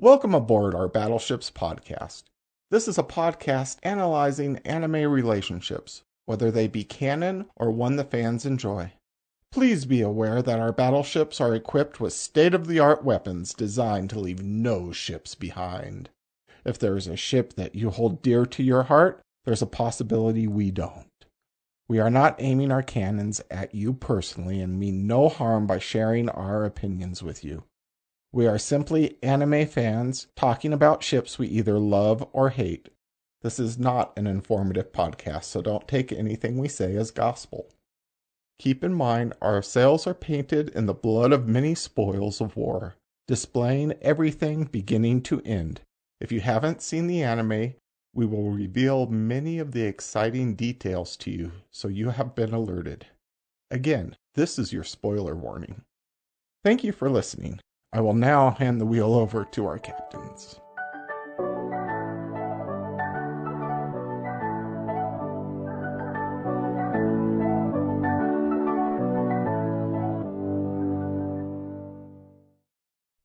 Welcome aboard our Battleships podcast. This is a podcast analyzing anime relationships, whether they be canon or one the fans enjoy. Please be aware that our battleships are equipped with state-of-the-art weapons designed to leave no ships behind. If there is a ship that you hold dear to your heart, there's a possibility we don't. We are not aiming our cannons at you personally and mean no harm by sharing our opinions with you. We are simply anime fans talking about ships we either love or hate. This is not an informative podcast, so don't take anything we say as gospel. Keep in mind, our sails are painted in the blood of many spoils of war, displaying everything beginning to end. If you haven't seen the anime, we will reveal many of the exciting details to you, so you have been alerted. Again, this is your spoiler warning. Thank you for listening. I will now hand the wheel over to our captains.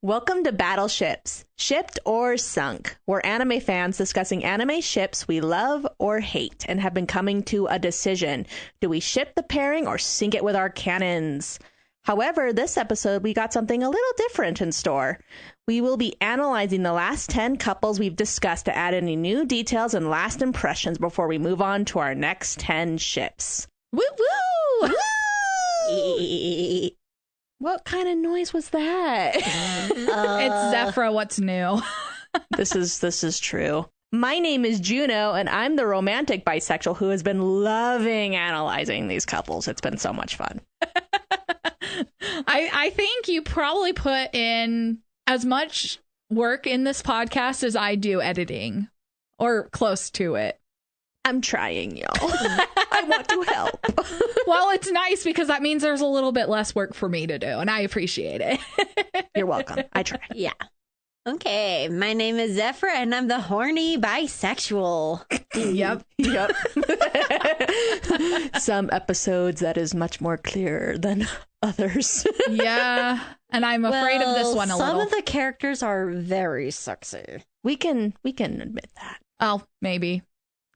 Welcome to Battleships, Shipped or Sunk. We're anime fans discussing anime ships we love or hate and have been coming to a decision. Do we ship the pairing or sink it with our cannons? However, this episode, we got something a little different in store. We will be analyzing the last 10 couples we've discussed to add any new details and last impressions before we move on to our next 10 ships. Woo woo! Woo! What kind of noise was that? It's Zephyra, what's new? This is true. My name is Juno, and I'm the romantic bisexual who has been loving analyzing these couples. It's been so much fun. I think you probably put in as much work in this podcast as I do editing, or close to it. I'm trying, y'all. I want to help. Well, it's nice because that means there's a little bit less work for me to do, and I appreciate it. You're welcome. I try. Yeah. Okay, my name is Zephyr, and I'm the horny bisexual. Yep. Some episodes that is much more clear than others. Yeah, and I'm afraid of this one a little. Some of the characters are very sexy. We can admit that. Oh, maybe.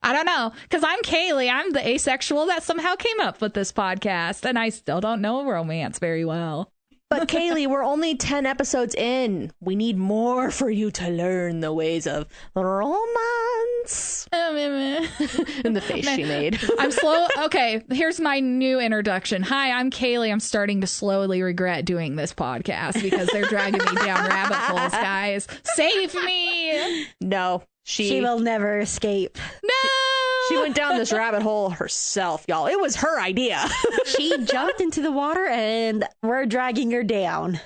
I don't know, because I'm Kaylee. I'm the asexual that somehow came up with this podcast, and I still don't know romance very well. But Kaylee, we're only 10 episodes in. We need more for you to learn the ways of romance. And the face she made. I'm slow. Okay, here's my new introduction. Hi, I'm Kaylee. I'm starting to slowly regret doing this podcast because they're dragging me down rabbit holes, guys. Save me. No, she will never escape. No. She went down this rabbit hole herself, y'all. It was her idea. She jumped into the water and we're dragging her down.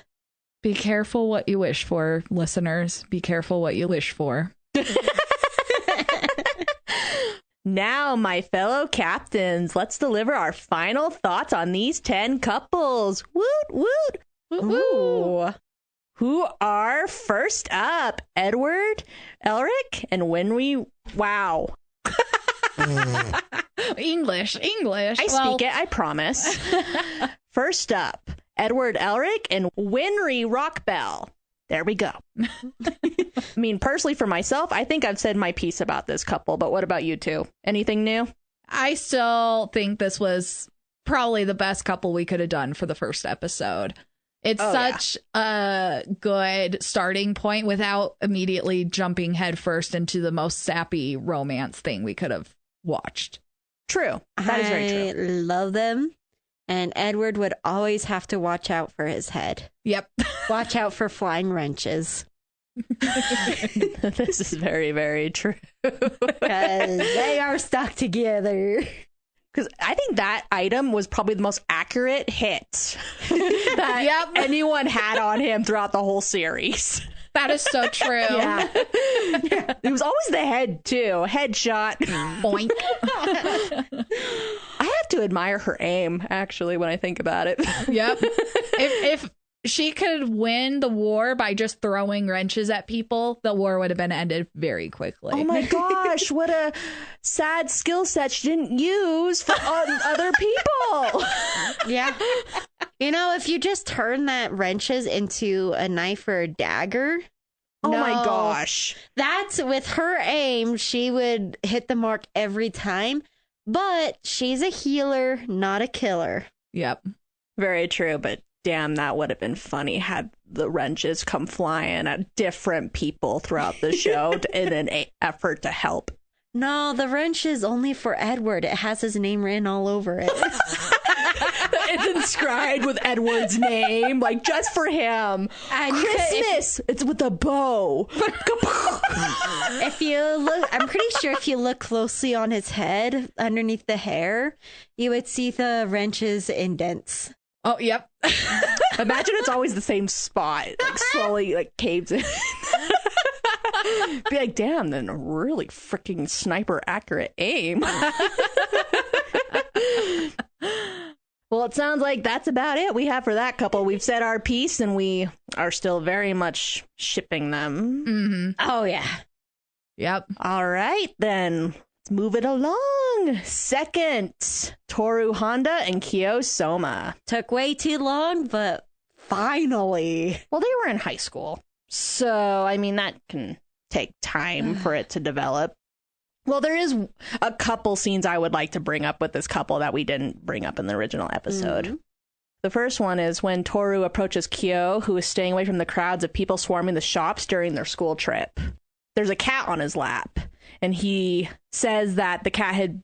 Be careful what you wish for, listeners. Be careful what you wish for. Now, my fellow captains, let's deliver our final thoughts on these 10 couples. Woot, woot. Ooh. Who are first up? Edward, Elric, and Winry. Wow. English. I speak it, I promise. First up, Edward Elric and Winry Rockbell. There we go. I mean, personally for myself, I think I've said my piece about this couple, but what about you two? Anything new? I still think this was probably the best couple we could have done for the first episode. It's such a good starting point without immediately jumping headfirst into the most sappy romance thing we could have watched. True. That is very true. I love them. And Edward would always have to watch out for his head. Yep. Watch out for flying wrenches. This is very, very true. Because they are stuck together. Because I think that item was probably the most accurate hit that anyone had on him throughout the whole series. That is so true. Yeah. It was always the head, too. Headshot. Boink. I have to admire her aim, actually, when I think about it. Yep. If she could win the war by just throwing wrenches at people, the war would have been ended very quickly. Oh my gosh, what a sad skill set she didn't use for other people. Yeah. You know, if you just turn that wrenches into a knife or a dagger. Oh my gosh. That's with her aim, she would hit the mark every time, but she's a healer, not a killer. Yep. Very true, but damn, that would have been funny had the wrenches come flying at different people throughout the show in an effort to help. No, the wrench is only for Edward. It has his name written all over it. It's inscribed with Edward's name, like just for him. And Christmas! It's with a bow. If you look, I'm pretty sure if you look closely on his head, underneath the hair, you would see the wrench's indents. Oh, yep. Imagine it's always the same spot, like slowly like caves in. Be like, damn, then a really freaking sniper accurate aim. Well, it sounds like that's about it we have for that couple. We've said our piece and we are still very much shipping them. Mm-hmm. Oh, yeah. Yep. All right, then. Let's move it along. Second, Toru Honda and Kyo Soma. Took way too long, but finally. Well, they were in high school. So, I mean, that can take time for it to develop. Well, there is a couple scenes I would like to bring up with this couple that we didn't bring up in the original episode. Mm-hmm. The first one is when Toru approaches Kyo, who is staying away from the crowds of people swarming the shops during their school trip. There's a cat on his lap, and he says that the cat had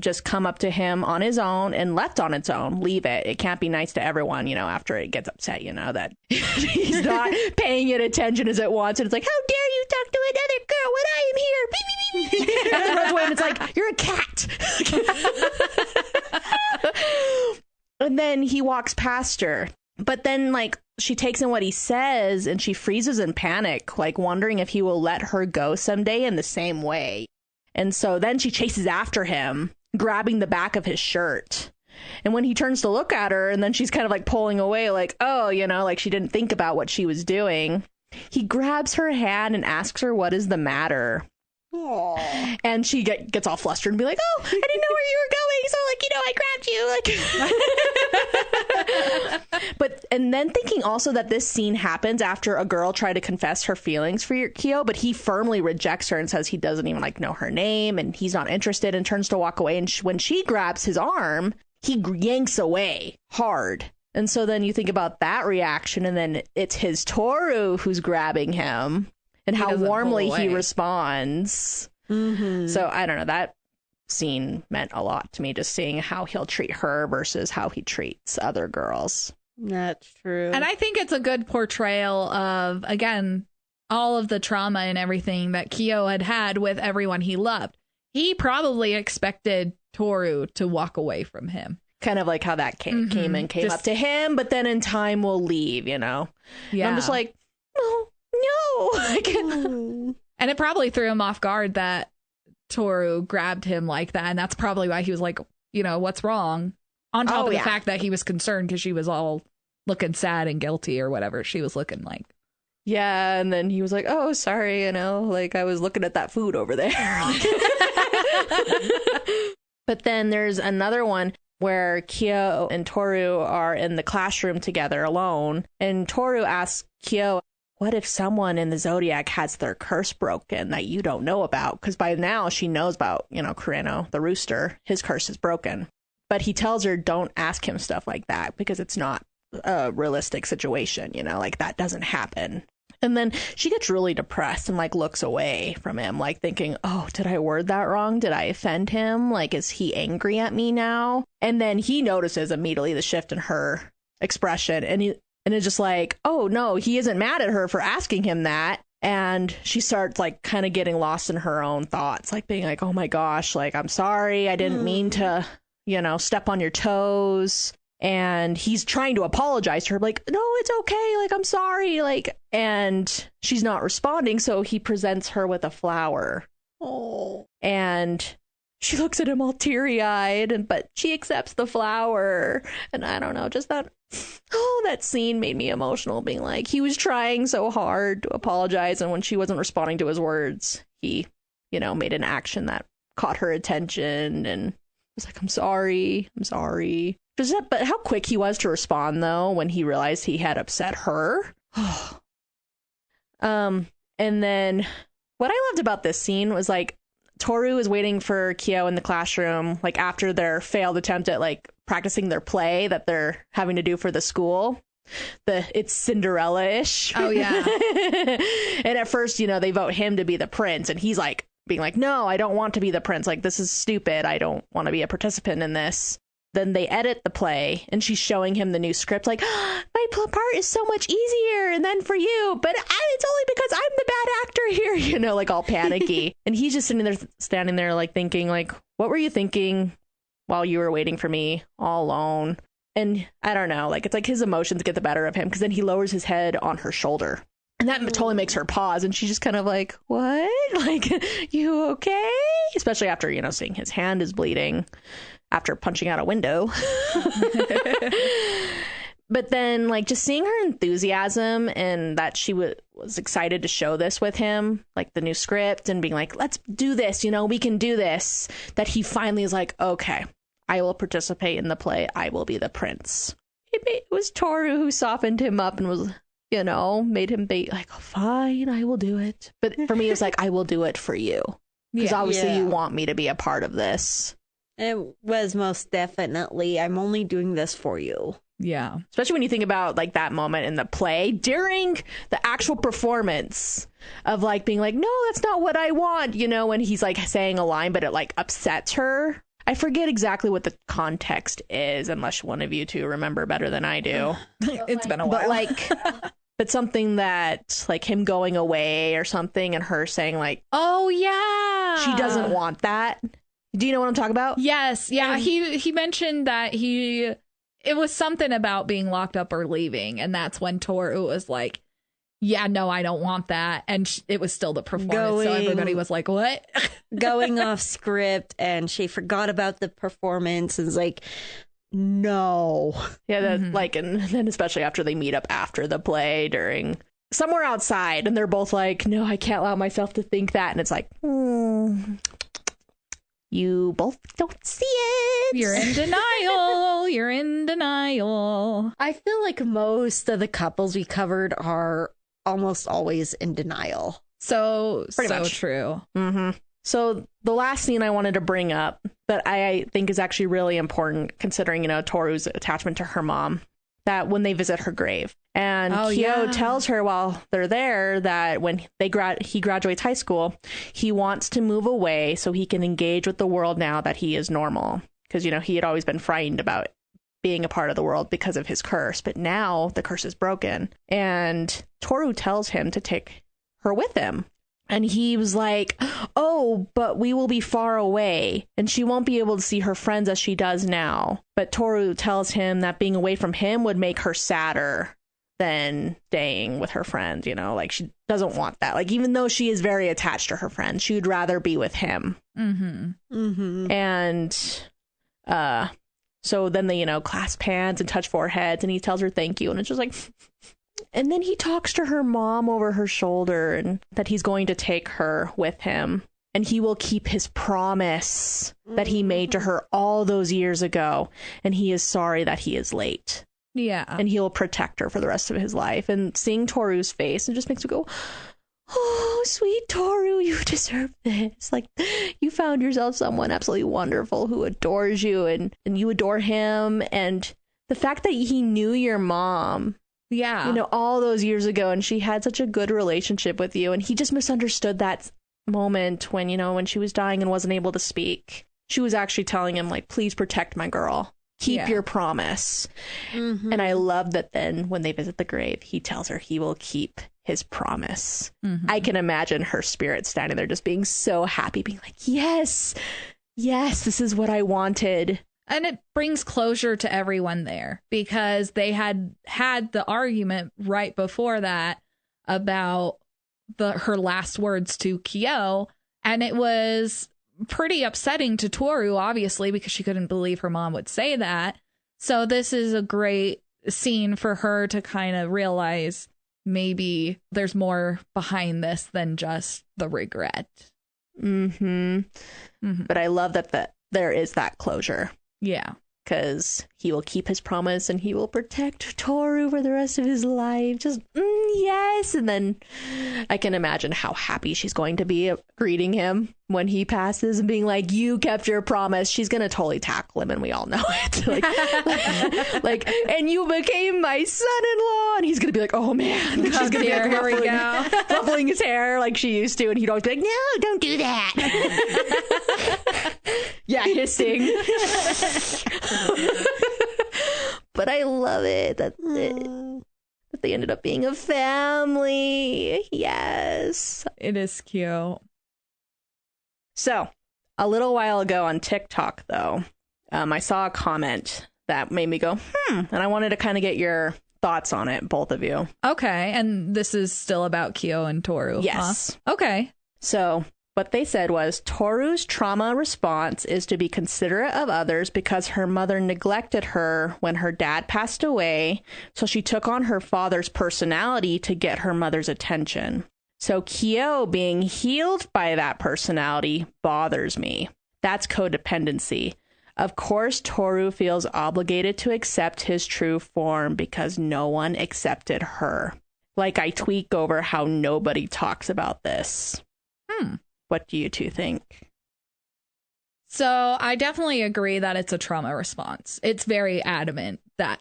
just come up to him on his own and left on its own. Leave it. It can't be nice to everyone, after it gets upset, that he's not paying it attention as it wants. And it's like, how dare you talk to another girl when I am here? Beep, beep, beep, beep. And then runs away and it's like, you're a cat. And then he walks past her. But then, she takes in what he says and she freezes in panic, wondering if he will let her go someday in the same way. And so then she chases after him, grabbing the back of his shirt. And when he turns to look at her, and then she's kind of pulling away, she didn't think about what she was doing. He grabs her hand and asks her what is the matter. Aww. And she gets all flustered and be like, oh, I didn't know where you were going. So, I grabbed you. And then thinking also that this scene happens after a girl tried to confess her feelings for Kyo, but he firmly rejects her and says he doesn't even know her name and he's not interested and turns to walk away. And when she grabs his arm, he yanks away hard. And so then you think about that reaction, and then it's his Toru who's grabbing him. And how warmly he responds. Mm-hmm. So, I don't know. That scene meant a lot to me, just seeing how he'll treat her versus how he treats other girls. That's true. And I think it's a good portrayal of, again, all of the trauma and everything that Kyo had with everyone he loved. He probably expected Toru to walk away from him. Kind of like how that came up to him, but then in time will leave, Yeah. And I'm just like, no. And it probably threw him off guard that Toru grabbed him like that. And that's probably why he was like, what's wrong? On top of the fact that he was concerned because she was all looking sad and guilty or whatever she was looking like. Yeah. And then he was like, oh, sorry, I was looking at that food over there. But then there's another one where Kyo and Toru are in the classroom together alone. And Toru asks Kyo, what if someone in the Zodiac has their curse broken that you don't know about? Because by now she knows about, Kureno, the rooster. His curse is broken. But he tells her, don't ask him stuff like that because it's not a realistic situation, that doesn't happen. And then she gets really depressed and looks away from him, thinking, oh, did I word that wrong? Did I offend him? Is he angry at me now? And then he notices immediately the shift in her expression. And it's just oh, no, he isn't mad at her for asking him that. And she starts kind of getting lost in her own thoughts, being oh, my gosh, I'm sorry. I didn't mean to, step on your toes. And he's trying to apologize to her, no, it's okay. I'm sorry. And she's not responding. So he presents her with a flower. Oh. And she looks at him all teary-eyed, but she accepts the flower. And I don't know, just that scene made me emotional, being he was trying so hard to apologize. And when she wasn't responding to his words, he, made an action that caught her attention and was I'm sorry. But how quick he was to respond, though, when he realized he had upset her. And And then what I loved about this scene was like Toru is waiting for Kyo in the classroom, like after their failed attempt at like practicing their play that they're having to do for the school. It's Cinderella-ish. Oh, yeah. And at first, they vote him to be the prince. And he's like being like, no, I don't want to be the prince. Like, this is stupid. I don't want to be a participant in this. Then they edit the play and she's showing him the new script like, my part is so much easier. And then for you, but it's only because I'm the bad actor here, like all panicky. And he's just standing there like thinking like, what were you thinking while you were waiting for me all alone? And I don't know, like, it's like his emotions get the better of him because then he lowers his head on her shoulder. And that totally makes her pause. And she's just kind of like, what? Like, you okay? Especially after, seeing his hand is bleeding after punching out a window. But then, like, just seeing her enthusiasm and that she was excited to show this with him, like the new script and being like, let's do this, we can do this. That he finally is like, okay, I will participate in the play. I will be the prince. It was Toru who softened him up and was, made him be like, oh, fine, I will do it. But for me, it's like, I will do it for you. Because obviously you want me to be a part of this. It was most definitely, I'm only doing this for you. Yeah. Especially when you think about like that moment in the play during the actual performance of like being like, no, that's not what I want. When he's like saying a line, but it like upsets her. I forget exactly what the context is, unless one of you two remember better than I do. It's been a while. But like, but something that like him going away or something and her saying like, oh, yeah, she doesn't want that. Do you know what I'm talking about? Yes. Yeah. He mentioned that it was something about being locked up or leaving. And that's when Toru was like, yeah, no, I don't want that. And it was still the performance. So everybody was like, what? Going off script, and she forgot about the performance and was like, no. Yeah, that, like, and then especially after they meet up after the play during somewhere outside, and they're both like, no, I can't allow myself to think that. And it's like, you both don't see it. You're in denial. You're in denial. I feel like most of the couples we covered are almost always in denial. So Pretty much. true. Mm-hmm. So the last scene I wanted to bring up that I think is actually really important considering, Toru's attachment to her mom, that when they visit her grave. And Kyo tells her while they're there that when he graduates high school, he wants to move away so he can engage with the world now that he is normal. Because, he had always been frightened about being a part of the world because of his curse. But now the curse is broken. And Toru tells him to take her with him. And he was like, oh, but we will be far away and she won't be able to see her friends as she does now. But Toru tells him that being away from him would make her sadder than staying with her friends. Like she doesn't want that. Like, even though she is very attached to her friends, she would rather be with him. Mm-hmm. Mm-hmm. And so then they, clasp hands and touch foreheads and he tells her thank you. And it's just like... And then he talks to her mom over her shoulder and that he's going to take her with him and he will keep his promise that he made to her all those years ago. And he is sorry that he is late. Yeah. And he'll protect her for the rest of his life. And seeing Toru's face, it just makes me go, oh, sweet Toru, you deserve this. Like, you found yourself someone absolutely wonderful who adores you and you adore him. And the fact that he knew your mom. Yeah. All those years ago, and she had such a good relationship with you, and he just misunderstood that moment when, when she was dying and wasn't able to speak. She was actually telling him, like, please protect my girl. Keep your promise. Mm-hmm. And I love that then when they visit the grave, he tells her he will keep his promise. Mm-hmm. I can imagine her spirit standing there just being so happy, being like, yes, this is what I wanted. And it brings closure to everyone there because they had the argument right before that about her last words to Kyo. And it was pretty upsetting to Toru, obviously, because she couldn't believe her mom would say that. So this is a great scene for her to kind of realize maybe there's more behind this than just the regret. Mm-hmm. Mm-hmm. But I love that there is that closure. Yeah. because he will keep his promise and he will protect Toru for the rest of his life. Just, yes. And then I can imagine how happy she's going to be greeting him when he passes and being like, you kept your promise. She's going to totally tackle him, and we all know it. like, and you became my son-in-law. And he's going to be like, oh, man. She's going to be like ruffling his hair like she used to. And he'd always be like, no, don't do that. Yeah, hissing. But I love it that they ended up being a family. Yes. It is cute. So, a little while ago on TikTok, though, I saw a comment that made me go, and I wanted to kind of get your thoughts on it, both of you. Okay, and this is still about Kyo and Toru. Yes. Huh? Okay. So, what they said was, Toru's trauma response is to be considerate of others because her mother neglected her when her dad passed away, so she took on her father's personality to get her mother's attention. So Kyo being healed by that personality bothers me. That's codependency. Of course, Toru feels obligated to accept his true form because no one accepted her. Like, I tweak over how nobody talks about this. What do you two think? So I definitely agree that it's a trauma response. It's very adamant that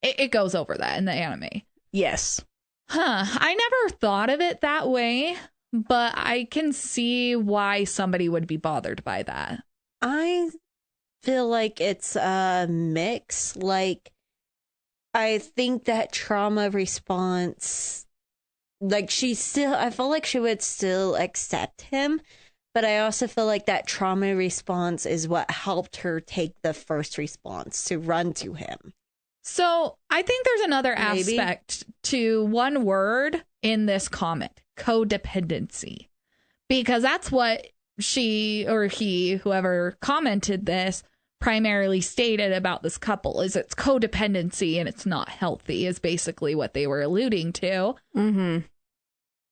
it goes over that in the anime. Yes. I never thought of it that way, but I can see why somebody would be bothered by that. I feel like it's a mix. Like, I think that trauma response, like, I feel like she would still accept him, but I also feel like that trauma response is what helped her take the first response to run to him. So I think there's another aspect to one word in this comment, codependency, because that's what she or he, whoever commented this, primarily stated about this couple, is it's codependency and it's not healthy, is basically what they were alluding to.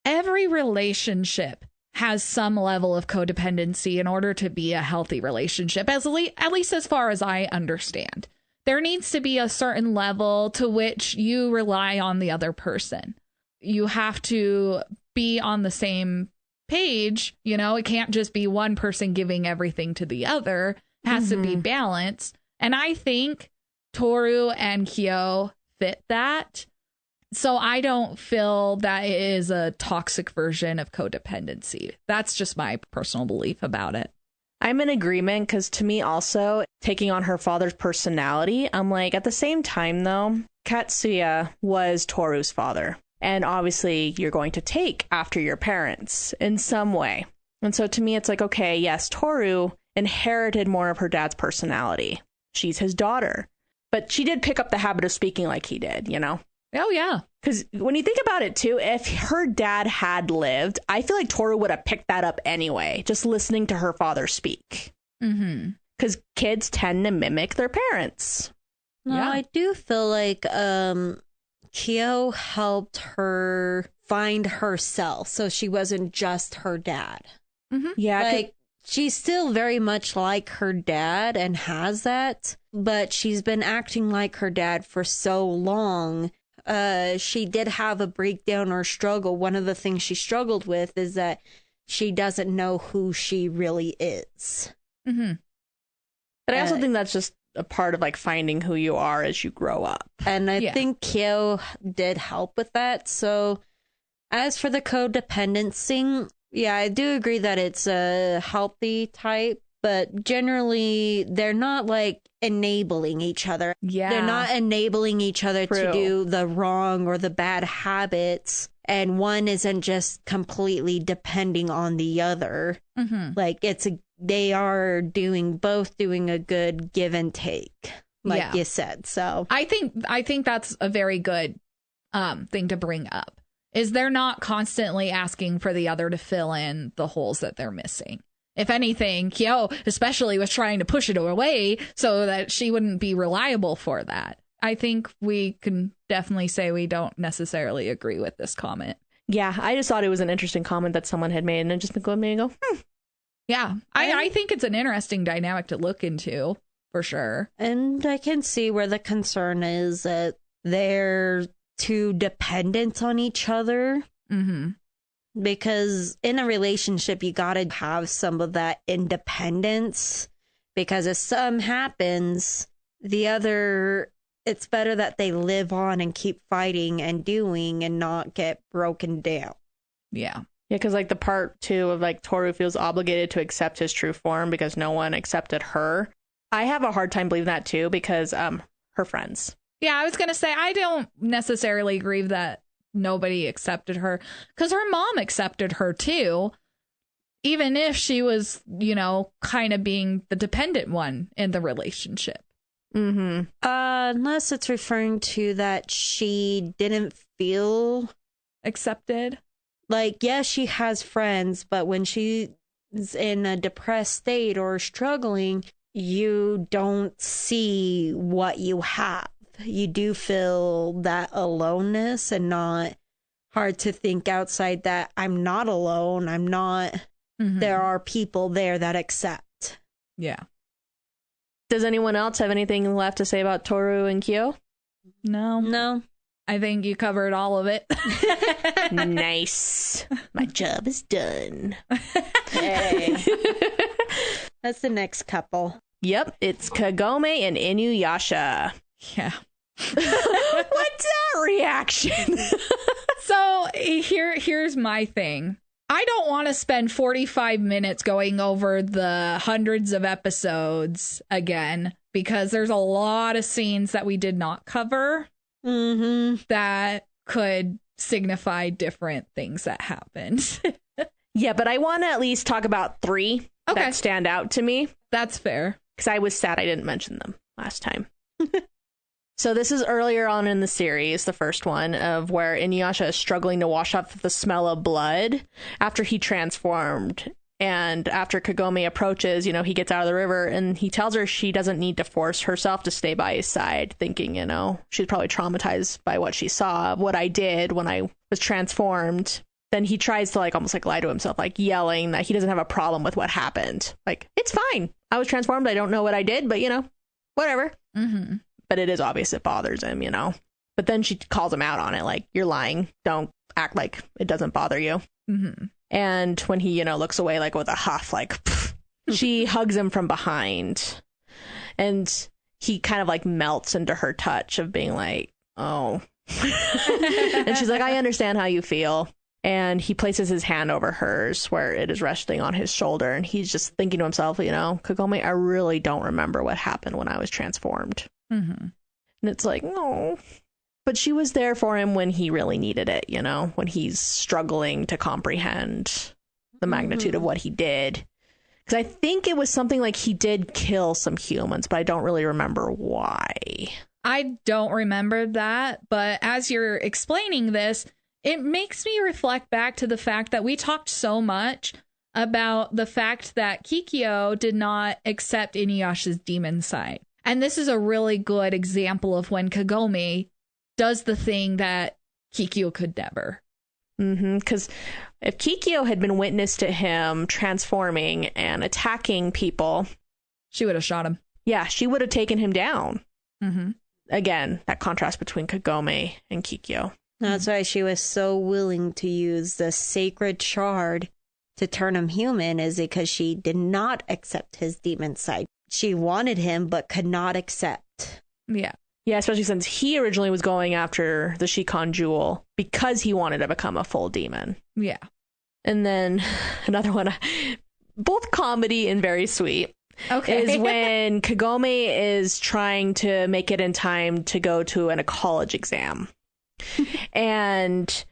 Every relationship has some level of codependency in order to be a healthy relationship, at least as far as I understand. There needs to be a certain level to which you rely on the other person. You have to be on the same page. You know, it can't just be one person giving everything to the other. It has to be balanced. And I think Toru and Kyo fit that. So I don't feel that it is a toxic version of codependency. That's just my personal belief about it. I'm in agreement because to me also, taking on her father's personality, I'm like, at the same time though, Katsuya was Toru's father. And obviously you're going to take after your parents in some way. And so to me, it's like, okay, yes, Toru inherited more of her dad's personality. She's his daughter. But she did pick up the habit of speaking like he did, you know? Oh, yeah. Because when you think about it, too, if her dad had lived, I feel like Toru would have picked that up anyway, just listening to her father speak. Because kids tend to mimic their parents. No, yeah. I do feel like Kyo helped her find herself, so she wasn't just her dad. Yeah. Like, she's still very much like her dad and has that, but she's been acting like her dad for so long. She did have a breakdown or struggle. One of the things she struggled with is that she doesn't know who she really is. But I also think that's just a part of like finding who you are as you grow up. And I think Kyo did help with that. So as for the codependency, yeah, I do agree that it's a healthy type, but generally they're not like enabling each other. Yeah. They're not enabling each other to do the wrong or the bad habits. And one isn't just completely depending on the other. Like they are both doing a good give and take, like you said. So I think that's a very good thing to bring up, is they're not constantly asking for the other to fill in the holes that they're missing. If anything, Kyo especially was trying to push it away so that she wouldn't be reliable for that. I think we can definitely say we don't necessarily agree with this comment. Yeah, I just thought it was an interesting comment that someone had made, and it just made me go, Yeah, I think it's an interesting dynamic to look into. for sure. And I can see where the concern is that they're too dependent on each other. Mm-hmm. Because in a relationship, you got to have some of that independence. Because if something happens, the other, it's better that they live on and keep fighting and doing and not get broken down. Yeah. Yeah, because like the part 2 of like Toru feels obligated to accept his true form because no one accepted her. I have a hard time believing that too because her friends. Yeah, I was going to say, I don't necessarily agree that nobody accepted her because her mom accepted her too, even if she was, you know, kind of being the dependent one in the relationship. Mm-hmm. Unless it's referring to that she didn't feel Accepted. like, yes, she has friends, but when she's in a depressed state or struggling, you don't see what you have. You do feel that aloneness and not hard to think outside that I'm not alone. I'm not, there are people there that accept. Yeah. Does anyone else have anything left to say about Toru and Kyo? No. I think you covered all of it. Nice. My job is done. Hey. That's the next couple. Yep, it's Kagome and Inuyasha. Yeah. What's that reaction? So here's my thing. I don't want to spend 45 minutes going over the hundreds of episodes again because there's a lot of scenes that we did not cover that could signify different things that happened. Yeah, but I want to at least talk about 3 that stand out to me. That's fair. Because I was sad I didn't mention them last time. So this is earlier on in the series, the first one, of where Inuyasha is struggling to wash off the smell of blood after he transformed. And after Kagome approaches, you know, he gets out of the river and he tells her she doesn't need to force herself to stay by his side, thinking, you know, she's probably traumatized by what she saw, what I did when I was transformed. Then he tries to like almost like lie to himself, like yelling that he doesn't have a problem with what happened. Like, it's fine. I was transformed. I don't know what I did, but, you know, whatever. Mm-hmm. But it is obvious it bothers him, you know. But then she calls him out on it, like, you're lying. Don't act like it doesn't bother you. Mm-hmm. And when he, you know, looks away like with a huff, like, she hugs him from behind. And he kind of like melts into her touch of being like, oh. And she's like, I understand how you feel. And he places his hand over hers where it is resting on his shoulder. And he's just thinking to himself, you know, Kagome, I really don't remember what happened when I was transformed. Mm-hmm. And it's like, no. But she was there for him when he really needed it, you know, when he's struggling to comprehend the magnitude of what he did. Because I think it was something like he did kill some humans, but I don't really remember why. I don't remember that. But as you're explaining this, it makes me reflect back to the fact that we talked so much about the fact that Kikyo did not accept Inuyasha's demon side. And this is a really good example of when Kagome does the thing that Kikyo could never. Because if Kikyo had been witness to him transforming and attacking people, she would have shot him. Yeah, she would have taken him down. Mm-hmm. Again, that contrast between Kagome and Kikyo. That's why she was so willing to use the sacred shard to turn him human, is because she did not accept his demon side. She wanted him, but could not accept. Yeah. Yeah, especially since he originally was going after the Shikon Jewel because he wanted to become a full demon. Yeah. And then another one, both comedy and very sweet, is when Kagome is trying to make it in time to go to a college exam. And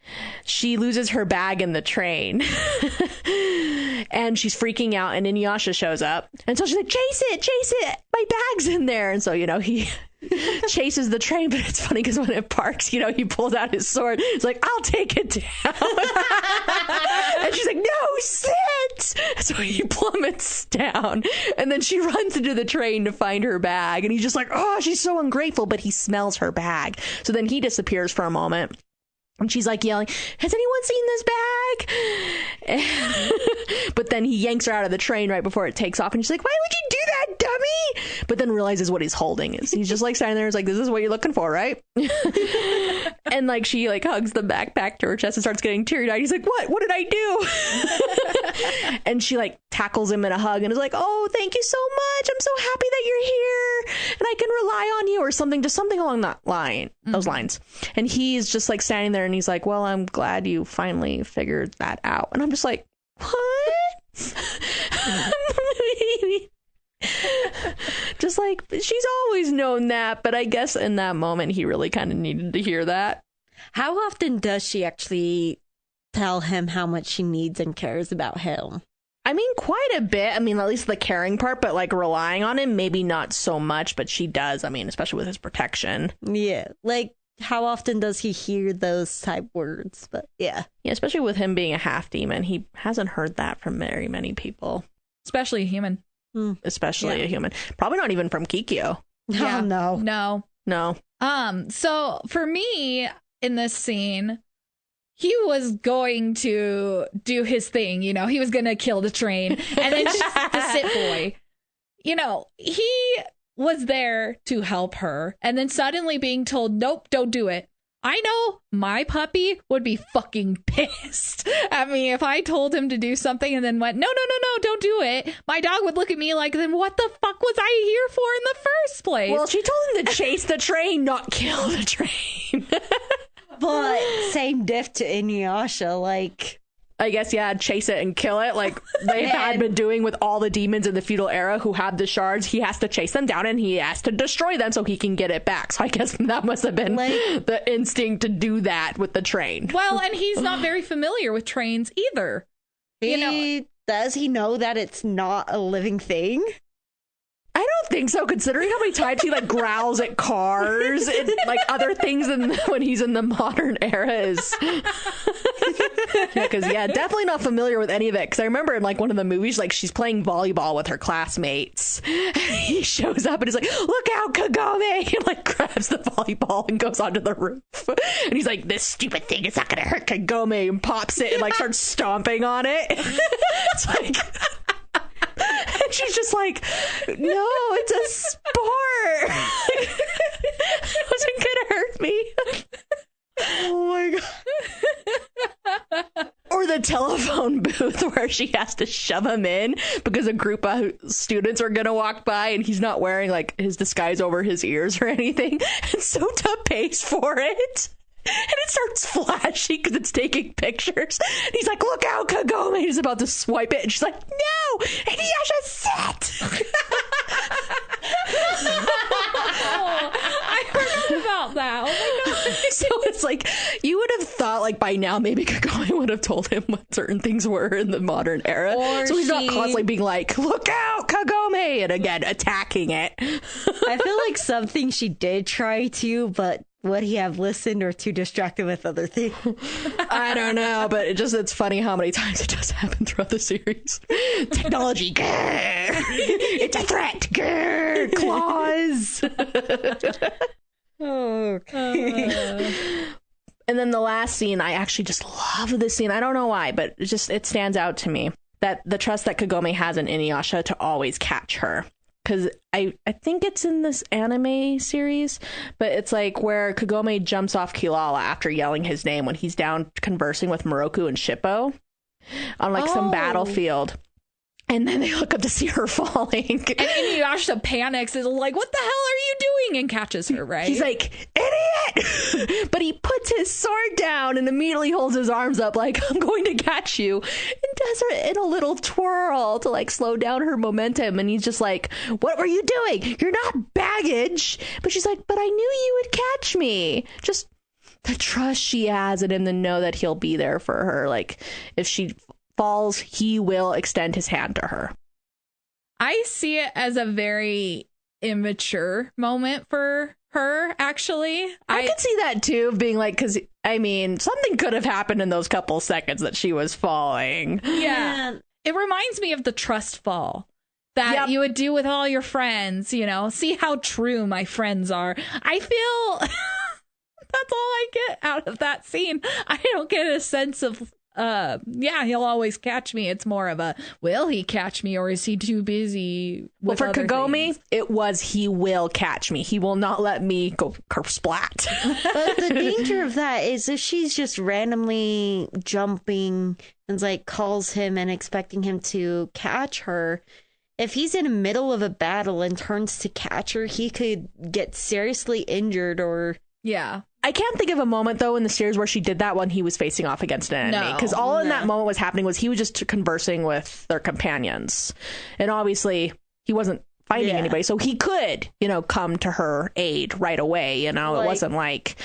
she loses her bag in the train. And she's freaking out, and Inuyasha shows up. And so she's like, chase it, my bag's in there. And so, you know, he chases the train, but it's funny because when it parks, you know, he pulls out his sword. He's like, I'll take it down. And she's like, no, sit. So he plummets down, and then she runs into the train to find her bag. And he's just like, oh, she's so ungrateful, but he smells her bag. So then he disappears for a moment. And she's like yelling, has anyone seen this bag? But then he yanks her out of the train right before it takes off. And she's like, why would you do that, dummy? But then realizes what he's holding is. He's just like standing there. He's like, this is what you're looking for, right? And like she like hugs the backpack to her chest and starts getting teary-eyed. He's like, what did I do? And she like tackles him in a hug and is like, oh, thank you so much. I'm so happy that you're here and I can rely on you, or something, just something along that line, those lines. And he's just like standing there and he's like, well, I'm glad you finally figured that out. And I'm just like, what? Just like, she's always known that, but I guess in that moment he really kind of needed to hear that. How often does she actually tell him how much she needs and cares about him? I mean, quite a bit. I mean, at least the caring part, but like relying on him, maybe not so much, but she does. I mean, especially with his protection. Yeah, like how often does he hear those type words? But yeah, especially with him being a half demon, he hasn't heard that from very many people, especially a human. Especially a human. Probably not even from Kikyo. Yeah. No. So for me in this scene, he was going to do his thing, you know, he was going to kill the train. And then the sit boy, you know, he was there to help her. And then suddenly being told, nope, don't do it. I know my puppy would be fucking pissed at me if I told him to do something and then went, no, don't do it. My dog would look at me like, then what the fuck was I here for in the first place? Well, she told him to chase the train, not kill the train. But same diff to Inuyasha, like... I guess, yeah, chase it and kill it like they had been doing with all the demons in the feudal era who have the shards. He has to chase them down and he has to destroy them so he can get it back. So I guess that must have been the instinct to do that with the train. Well, and he's not very familiar with trains either. Does he know that it's not a living thing? I don't think so, considering how many times he like growls at cars and like other things when he's in the modern era is. Because definitely not familiar with any of it. Because I remember in like one of the movies, like she's playing volleyball with her classmates. He shows up and he's like, "Look out, Kagome!" He like grabs the volleyball and goes onto the roof. And he's like, "This stupid thing is not going to hurt Kagome," and pops it and like starts stomping on it. It's like. And she's just like, no, it's a sport. It wasn't gonna hurt me. Oh my god. Or the telephone booth where she has to shove him in because a group of students are gonna walk by and he's not wearing like his disguise over his ears or anything, and Sota pays for it. And it starts flashing because it's taking pictures. And he's like, "Look out, Kagome!" He's about to swipe it. And she's like, "No! Inuyasha, sit!" I forgot about that. Oh my god. So it's like, you would have thought like by now maybe Kagome would have told him what certain things were in the modern era. Or so he's not constantly being like, "Look out, Kagome!" and again attacking it. I feel like something she did try to, but would he have listened or too distracted with other things? I don't know, but it's funny how many times it does happen throughout the series. Technology, grrr. It's a threat, grrr. Claws. Okay. And then the last scene, I actually just love this scene. I don't know why, but it stands out to me that the trust that Kagome has in Inuyasha to always catch her. Because I think it's in this anime series, but it's like where Kagome jumps off Kilala after yelling his name when he's down conversing with Moroku and Shippo on like some battlefield. And then they look up to see her falling. And Inuyasha panics and is like, "What the hell are you doing?" and catches her, right? He's like, "Idiot!" But he puts his sword down and immediately holds his arms up like, "I'm going to catch you." And does her in a little twirl to like slow down her momentum. And he's just like, "What were you doing? You're not baggage." But she's like, "But I knew you would catch me." Just the trust she has in him to know that he'll be there for her. Like if she falls, he will extend his hand to her. I see it as a very immature moment for her, actually. I could see that too, being like, because I mean, something could have happened in those couple seconds that she was falling. Yeah. It reminds me of the trust fall that you would do with all your friends, you know, see how true my friends are. I feel that's all I get out of that scene. I don't get a sense of yeah, he'll always catch me. It's more of a, will he catch me, or is he too busy with for other Kagome, things? it was he will catch me. He will not let me go splat. But the danger of that is if she's just randomly jumping and like calls him and expecting him to catch her, if he's in the middle of a battle and turns to catch her, he could get seriously injured or... Yeah. I can't think of a moment, though, in the series where she did that when he was facing off against an enemy. Because all in that moment was happening was he was just conversing with their companions. And obviously, he wasn't fighting anybody. So he could, come to her aid right away. It wasn't like,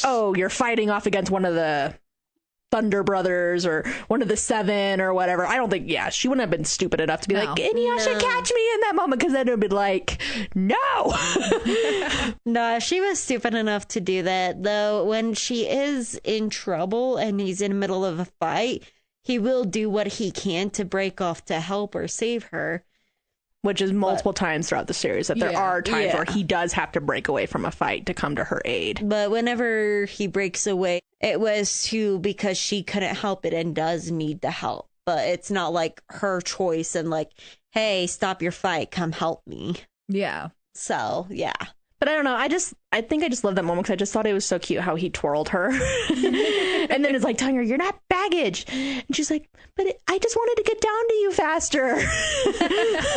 oh, you're fighting off against one of the Thunder Brothers or one of the Seven or whatever. I don't think, she wouldn't have been stupid enough to be like, Inuyasha, catch me in that moment, because then it would be like, no. No, she was stupid enough to do that, though. When she is in trouble and he's in the middle of a fight, he will do what he can to break off to help or save her. Which is multiple times throughout the series, that there are times where he does have to break away from a fight to come to her aid. But whenever he breaks away, it was because she couldn't help it and does need the help. But it's not like her choice and like, hey, stop your fight, come help me. Yeah. So, yeah. But I don't know. I think I just love that moment because I just thought it was so cute how he twirled her. And then it's like telling her, you're not baggage. And she's like, but I just wanted to get down to you faster.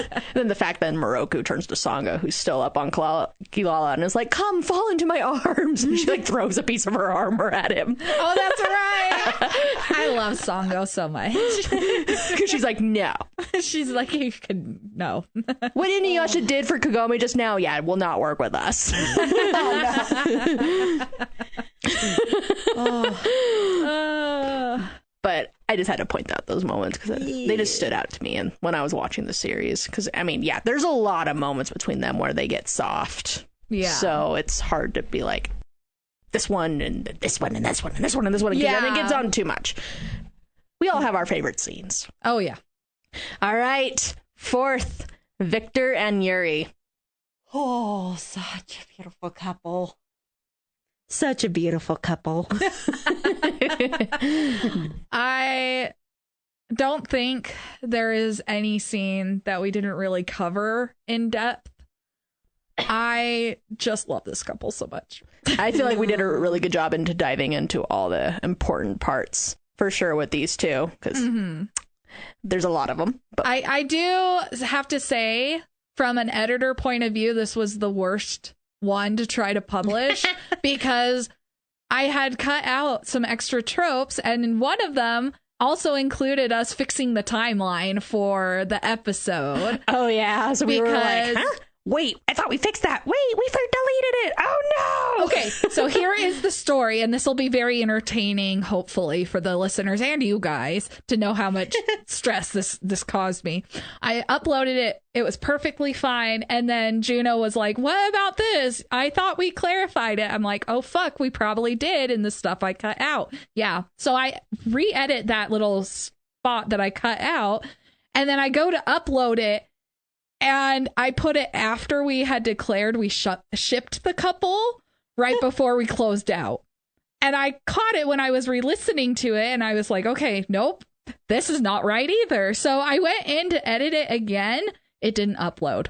And then the fact that Moroku turns to Sangha, who's still up on Kilala, and is like, come, fall into my arms. And she like throws a piece of her armor at him. Oh, that's right. I love Sango so much. Because she's like, no. She's like, you can, no. What Inuyasha did for Kagome just now, it will not work with us. But I just had to point out those moments because they just stood out to me and when I was watching the series. Because, there's a lot of moments between them where they get soft. Yeah. So it's hard to be like, this one and this one and this one and this one and this one. Because then it gets on too much. We all have our favorite scenes. Oh, yeah. All right. Fourth, Victor and Yuri. Oh, such a beautiful couple. Such a beautiful couple. I don't think there is any scene that we didn't really cover in depth. I just love this couple so much. I feel like we did a really good job into diving into all the important parts for sure with these two, because there's a lot of them. But I do have to say, from an editor point of view, this was the worst one to try to publish because I had cut out some extra tropes, and one of them also included us fixing the timeline for the episode. Oh, yeah. So we were like, huh? Wait, I thought we fixed that. Wait, we deleted it. Oh, no. Okay, so here is the story, and this will be very entertaining, hopefully, for the listeners and you guys to know how much stress this caused me. I uploaded it. It was perfectly fine. And then Juno was like, what about this? I thought we clarified it. I'm like, oh, fuck, we probably did in the stuff I cut out. Yeah. So I re-edit that little spot that I cut out, and then I go to upload it. And I put it after we had declared we shipped the couple right before we closed out. And I caught it when I was re-listening to it. And I was like, okay, nope, this is not right either. So I went in to edit it again. It didn't upload.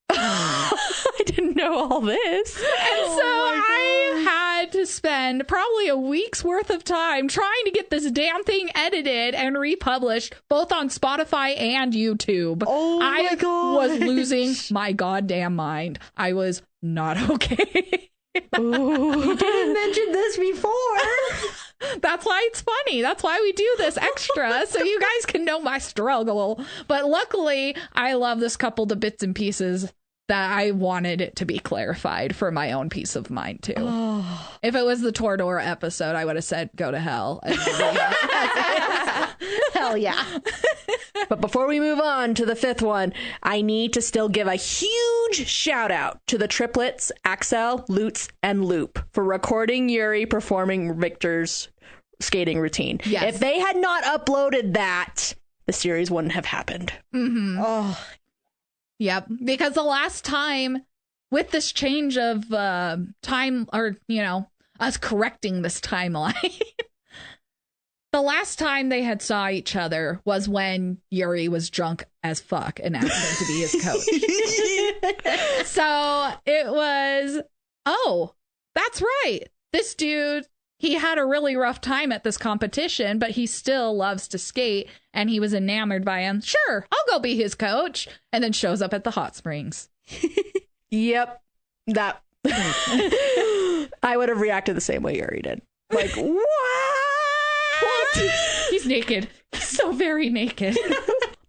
I didn't know all this. And so I had to spend probably a week's worth of time trying to get this damn thing edited and republished both on Spotify and YouTube. Oh my God. Was losing my goddamn mind. I was not okay. Ooh, you didn't mention this before. That's why it's funny. That's why we do this extra, so you guys can know my struggle. But luckily, I love this couple to bits and pieces that I wanted it to be clarified for my own peace of mind, too. Oh. If it was the Toradora episode, I would have said, go to hell. Hell yeah. But before we move on to the fifth one, I need to still give a huge shout out to the triplets, Axel, Lutz, and Loop, for recording Yuri performing Victor's skating routine. Yes. If they had not uploaded that, the series wouldn't have happened. Mm-hmm. Oh, yep. Because the last time with this change of time, or, us correcting this timeline, The last time they had saw each other was when Yuri was drunk as fuck and asked him to be his coach. So it was, oh, that's right. This dude, he had a really rough time at this competition, but he still loves to skate, and he was enamored by him. Sure, I'll go be his coach. And then shows up at the hot springs. Yep. That I would have reacted the same way Yuri did. Like, what? He's naked. He's so very naked.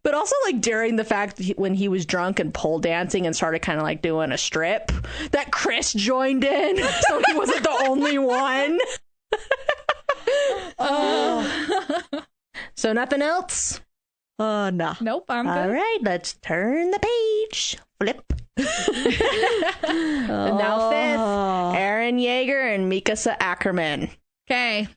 But also, like, during the fact that when he was drunk and pole dancing and started kind of like doing a strip, that Chris joined in, so he wasn't the only one. So nothing else? Oh, no. Nope, I'm good. All right, let's turn the page. Flip. And now fifth, Eren Yeager and Mikasa Ackerman. Okay.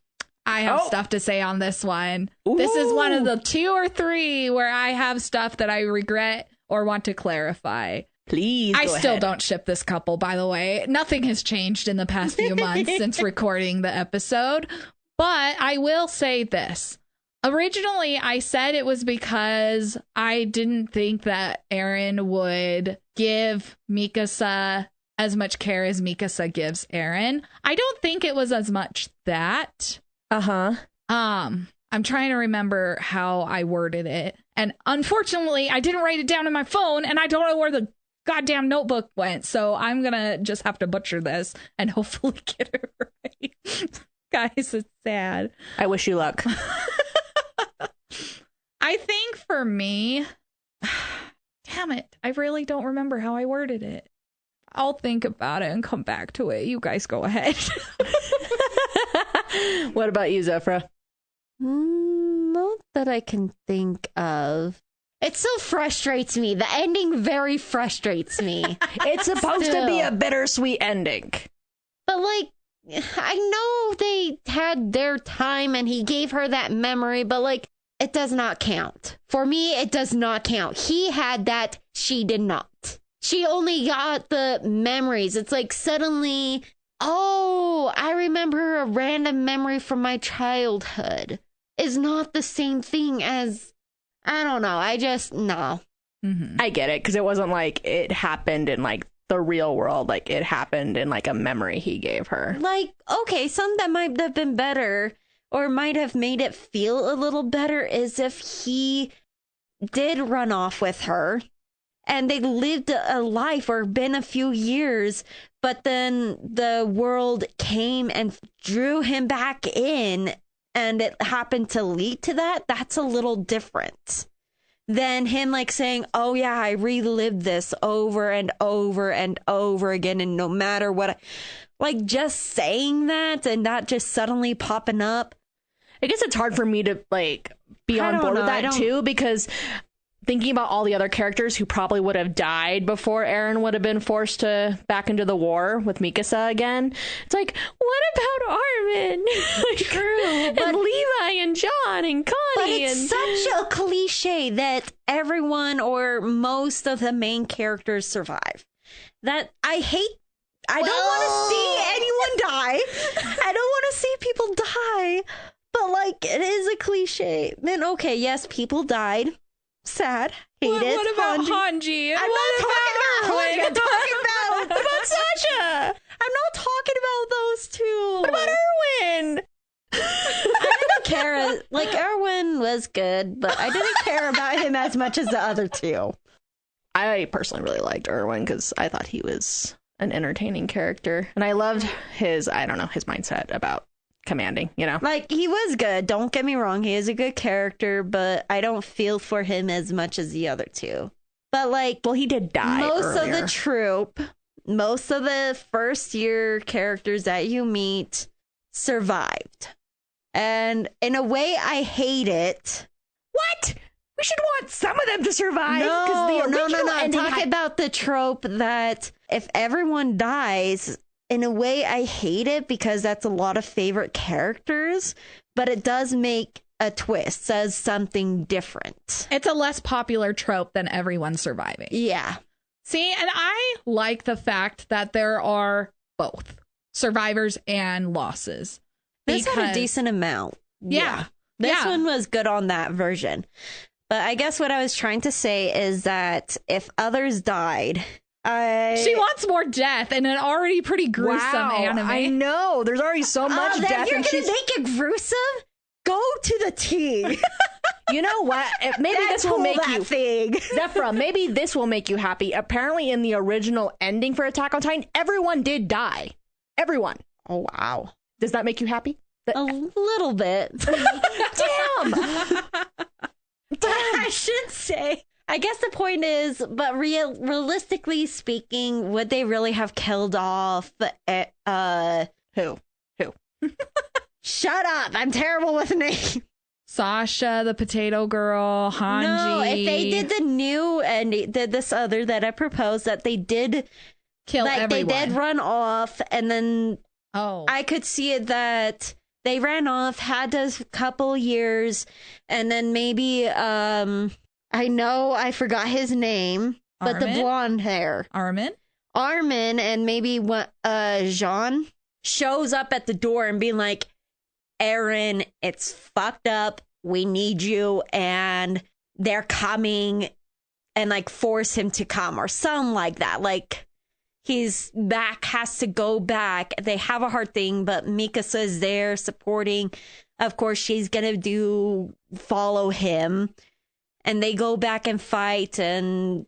I have stuff to say on this one. Ooh. This is one of the 2 or 3 where I have stuff that I regret or want to clarify. Please, I still don't ship this couple, by the way. Nothing has changed in the past few months since recording the episode. But I will say this. Originally, I said it was because I didn't think that Eren would give Mikasa as much care as Mikasa gives Eren. I don't think it was as much that. I'm trying to remember how I worded it. And unfortunately, I didn't write it down in my phone, and I don't know where the goddamn notebook went. So I'm going to just have to butcher this and hopefully get it right. Guys, it's sad. I wish you luck. I think for me, damn it, I really don't remember how I worded it. I'll think about it and come back to it. You guys go ahead. What about you, Zephyra? Not that I can think of. It so frustrates me. The ending very frustrates me. It's supposed to be a bittersweet ending. But, like, I know they had their time and he gave her that memory, but, like, it does not count. For me, it does not count. He had that, she did not. She only got the memories. It's like suddenly, oh, I remember a random memory from my childhood. Is not the same thing as, I don't know. I just, no. Mm-hmm. I get it, because it wasn't like it happened in like the real world. Like it happened in like a memory he gave her. Like, okay, some that might have been better or might have made it feel a little better is if he did run off with her and they lived a life or been a few years, but then the world came and drew him back in and it happened to lead to that. That's a little different than him like saying, oh yeah, I relived this over and over and over again. And no matter what, like just saying that and not just suddenly popping up. I guess it's hard for me to like be on board with that too, because thinking about all the other characters who probably would have died before Eren would have been forced to back into the war with Mikasa again. It's like, what about Armin? True. And Levi and John and Connie. But it's such a cliche that everyone or most of the main characters survive. That I hate. I don't want to see anyone die. I don't want to see people die. But like, it is a cliche. Then okay, yes, people died. Sad. Hate it. What about Hanji? I'm not talking about Hanji. I'm talking about what about Sasha? I'm not talking about those two. What about Erwin? I didn't care. Like, Erwin was good, but I didn't care about him as much as the other two. I personally really liked Erwin because I thought he was an entertaining character. And I loved his mindset about commanding, you know? Like, he was good. Don't get me wrong. He is a good character, but I don't feel for him as much as the other two. But, like... Well, he did die most earlier. of the troop, most of the first year characters that you meet survived. And in a way, I hate it. What? We should want some of them to survive. No. I'm talking about the trope that if everyone dies... In a way, I hate it because that's a lot of favorite characters, but it does make a twist, says something different. It's a less popular trope than everyone surviving. Yeah. See, and I like the fact that there are both survivors and losses. This had a decent amount. Yeah. This one was good on that version. But I guess what I was trying to say is that if others died, she wants more death in an already pretty gruesome anime. I know. There's already so much death. You're going to make it gruesome? Go to the T. You know what? Maybe this will make you... Zephyra, maybe this will make you happy. Apparently in the original ending for Attack on Titan, everyone did die. Everyone. Oh, wow. Does that make you happy? A little bit. Damn! I should say. I guess the point is, but realistically speaking, would they really have killed off Who? Shut up! I'm terrible with names. Sasha, the potato girl, Hanji. No, if they did the new and did this other that I proposed, that they did kill everyone. They did run off, and then I could see it that they ran off, had a couple years, and then maybe I know I forgot his name, but the blonde hair. Armin, and maybe Jean shows up at the door and being like, Eren, it's fucked up. We need you. And they're coming, and like force him to come or something like that. Like he's back, has to go back. They have a hard thing, but Mikasa is there supporting. Of course, she's going to follow him. And they go back and fight, and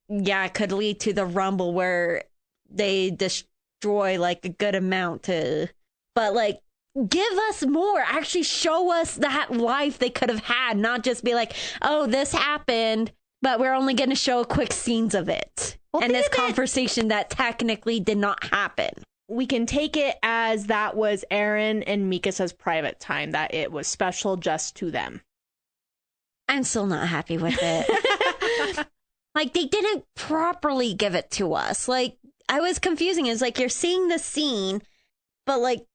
it could lead to the rumble where they destroy like a good amount but like give us more, actually show us that life they could have had, not just be like, oh, this happened, but we're only going to show quick scenes of it. Well, and this conversation that technically did not happen. We can take it as that was Eren and Mikasa's private time, that it was special just to them. I'm still not happy with it. Like, they didn't properly give it to us. Like, I was confusing. It's like, you're seeing the scene, but like,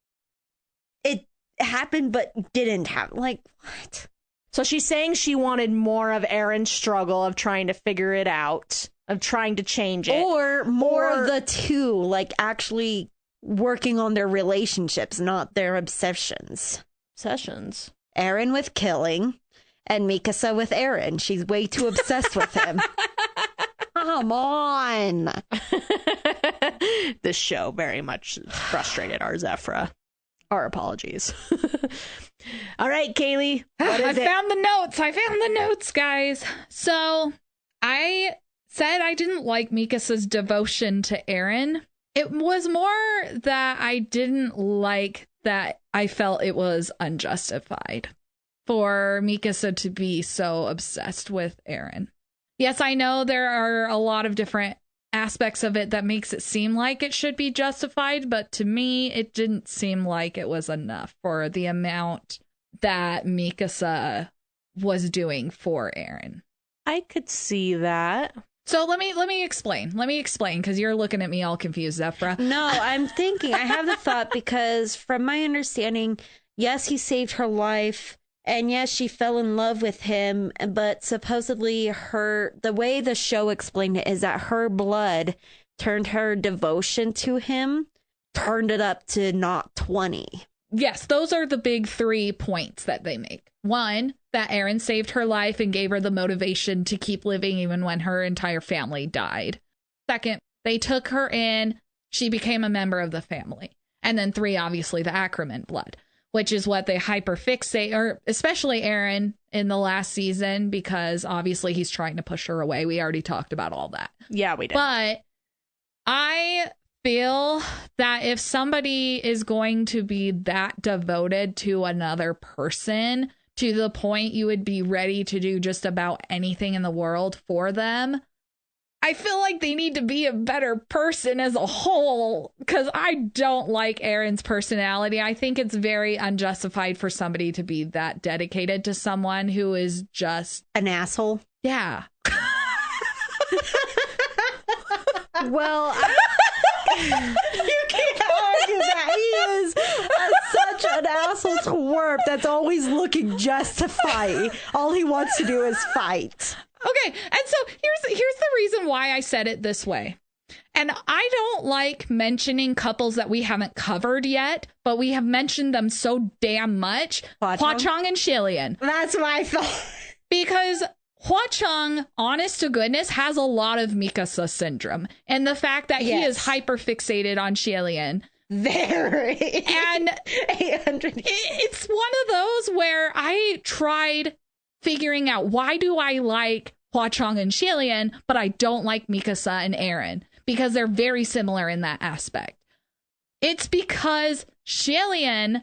it happened, but didn't happen. Like, what? So she's saying she wanted more of Eren's struggle of trying to figure it out, of trying to change it. Or more of the two, like, actually working on their relationships, not their obsessions. Eren with killing. And Mikasa with Eren. She's way too obsessed with him. Come on. This show very much frustrated our Zephyra. Our apologies. All right, Kaylee. I found the notes, guys. So I said I didn't like Mikasa's devotion to Eren. It was more that I didn't like that I felt it was unjustified for Mikasa to be so obsessed with Eren. Yes, I know there are a lot of different aspects of it that makes it seem like it should be justified, but to me, it didn't seem like it was enough for the amount that Mikasa was doing for Eren. I could see that. So let me explain. Because you're looking at me all confused, Zephyra. No, I'm thinking. I have the thought because from my understanding, yes, he saved her life. And yes, she fell in love with him, but supposedly the way the show explained it is that her blood turned her devotion to him, turned it up to not 20. Yes, those are the big 3 points that they make. One, that Eren saved her life and gave her the motivation to keep living even when her entire family died. Second, they took her in, she became a member of the family. And then 3, obviously, the Ackerman blood, which is what they hyperfixate, or especially Eren in the last season, because obviously he's trying to push her away. We already talked about all that. Yeah, we did. But I feel that if somebody is going to be that devoted to another person to the point you would be ready to do just about anything in the world for them, I feel like they need to be a better person as a whole, because I don't like Eren's personality. I think it's very unjustified for somebody to be that dedicated to someone who is just an asshole. Yeah. Well, you can't argue that. He is such an asshole twerp that's always looking just to fight. All he wants to do is fight. Okay, and so here's the reason why I said it this way. And I don't like mentioning couples that we haven't covered yet, but we have mentioned them so damn much. Hwa Chong and Shilian. That's what I thought. Because Hwa Chong, honest to goodness, has a lot of Mikasa syndrome. And the fact that he is hyper fixated on Shilian. Very. And 800. It's one of those where I tried figuring out, why do I like Hwa Chong and Shilian, but I don't like Mikasa and Eren? Because they're very similar in that aspect. It's because Shilian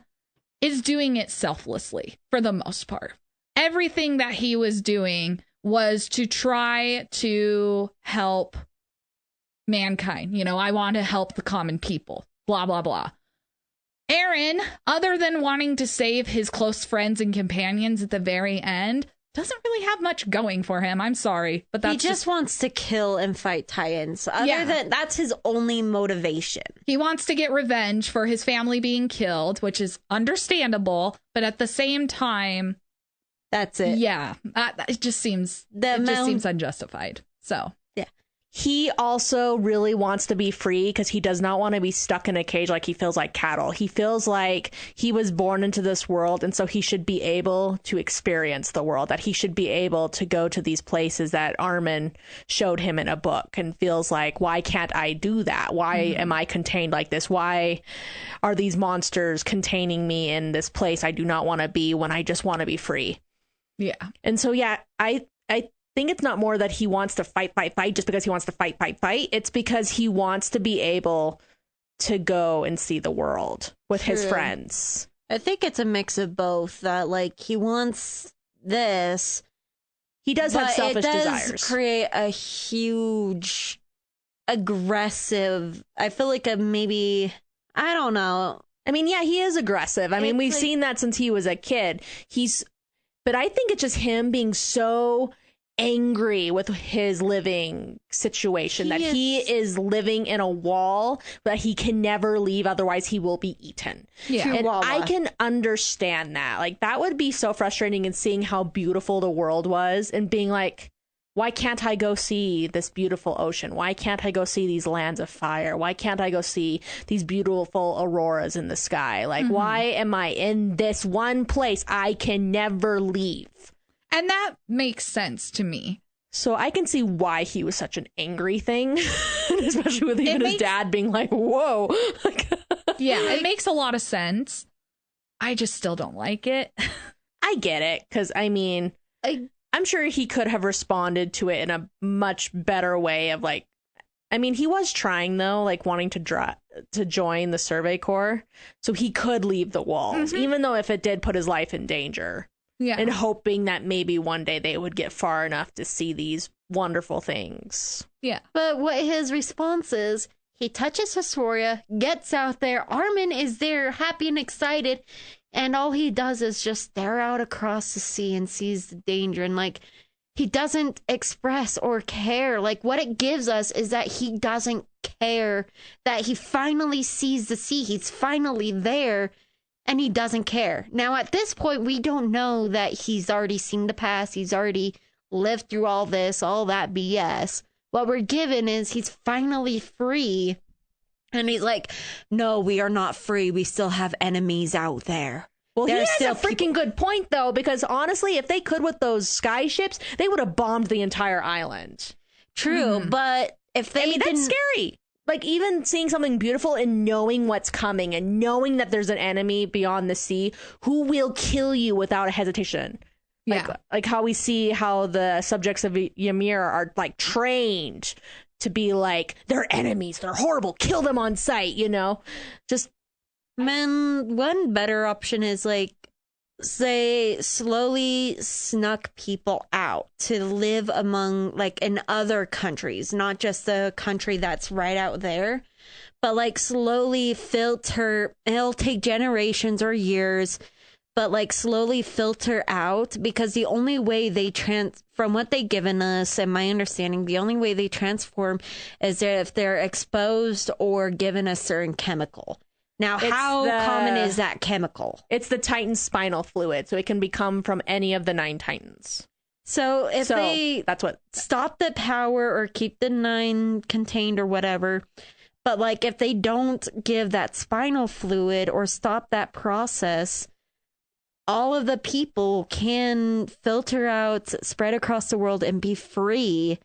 is doing it selflessly for the most part. Everything that he was doing was to try to help mankind. You know, I want to help the common people, blah, blah, blah. Eren, other than wanting to save his close friends and companions at the very end, doesn't really have much going for him. I'm sorry, but that's he just wants to kill and fight Titans. Other than that's his only motivation. He wants to get revenge for his family being killed, which is understandable, but at the same time, that's it. Yeah, it just seems unjustified. So he also really wants to be free because he does not want to be stuck in a cage like he feels like cattle. He feels like he was born into this world, and so he should be able to experience the world, that he should be able to go to these places that Armin showed him in a book, and feels like, why can't I do that? Why am I contained like this? Why are these monsters containing me in this place I do not want to be when I just want to be free? Yeah. And so, I think it's not more that he wants to fight just because he wants to fight. It's because he wants to be able to go and see the world with his friends. I think it's a mix of both, that like he wants this. He does have selfish desires. It does create a huge aggressive, I feel like I don't know. I mean, yeah, he is aggressive. I mean, we've seen that since he was a kid. But I think it's just him being so angry with his living situation that he is living in a wall that he can never leave, otherwise he will be eaten. Yeah. And I can understand that. Like, that would be so frustrating, in seeing how beautiful the world was and being like, why can't I go see this beautiful ocean? Why can't I go see these lands of fire? Why can't I go see these beautiful auroras in the sky? Like, why am I in this one place I can never leave? And that makes sense to me. So I can see why he was such an angry thing, especially with even his dad being like, whoa. Yeah, it makes a lot of sense. I just still don't like it. I get it, because, I mean, I'm sure he could have responded to it in a much better way of, like, I mean, he was trying, though, like, wanting to join the Survey Corps, so he could leave the walls, even though if it did put his life in danger. Yeah. And hoping that maybe one day they would get far enough to see these wonderful things. Yeah. But what his response is, he touches Historia, gets out there, Armin is there, happy and excited, and all he does is just stare out across the sea and sees the danger, and like, he doesn't express or care. Like, what it gives us is that he doesn't care, that he finally sees the sea, he's finally there, and he doesn't care. Now, at this point, we don't know that he's already seen the past. He's already lived through all this, all that BS. What we're given is he's finally free. And he's like, no, we are not free. We still have enemies out there. Well, he has a freaking good point, though, because honestly, if they could with those sky ships, they would have bombed the entire island. True, but if they that's scary. Like, even seeing something beautiful and knowing what's coming and knowing that there's an enemy beyond the sea who will kill you without a hesitation. Like how we see how the subjects of Ymir are, like, trained to be like, they're enemies, they're horrible, kill them on sight, you know? Just... Man, one better option is, like, say, slowly snuck people out to live among, like, in other countries, not just the country that's right out there, but, like, slowly filter. It'll take generations or years, but, like, slowly filter out, because the only way they from what they've given us and my understanding, the only way they transform is if they're exposed or given a certain chemical. Now, how common is that chemical? It's the Titan spinal fluid, so it can become from any of the 9 Titans. So if they that's what stop the power or keep the 9 contained or whatever, but like if they don't give that spinal fluid or stop that process, all of the people can filter out, spread across the world, and be free.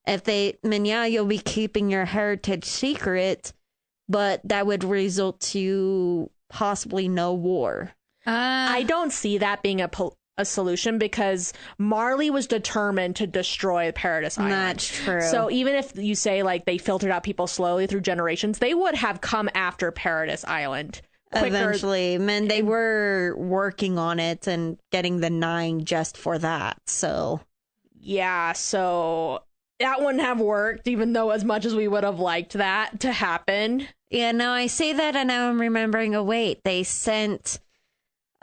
If they, I mean, yeah, you'll be keeping your heritage secret, but that would result to possibly no war. I don't see that being a solution, because Marley was determined to destroy Paradise Island. That's true. So even if you say like they filtered out people slowly through generations, they would have come after Paradise Island quicker. Eventually, man, they were working on it and getting the 9 just for that. So yeah, so that wouldn't have worked, even though as much as we would have liked that to happen. yeah, now I say that and now I'm remembering. Oh wait, they sent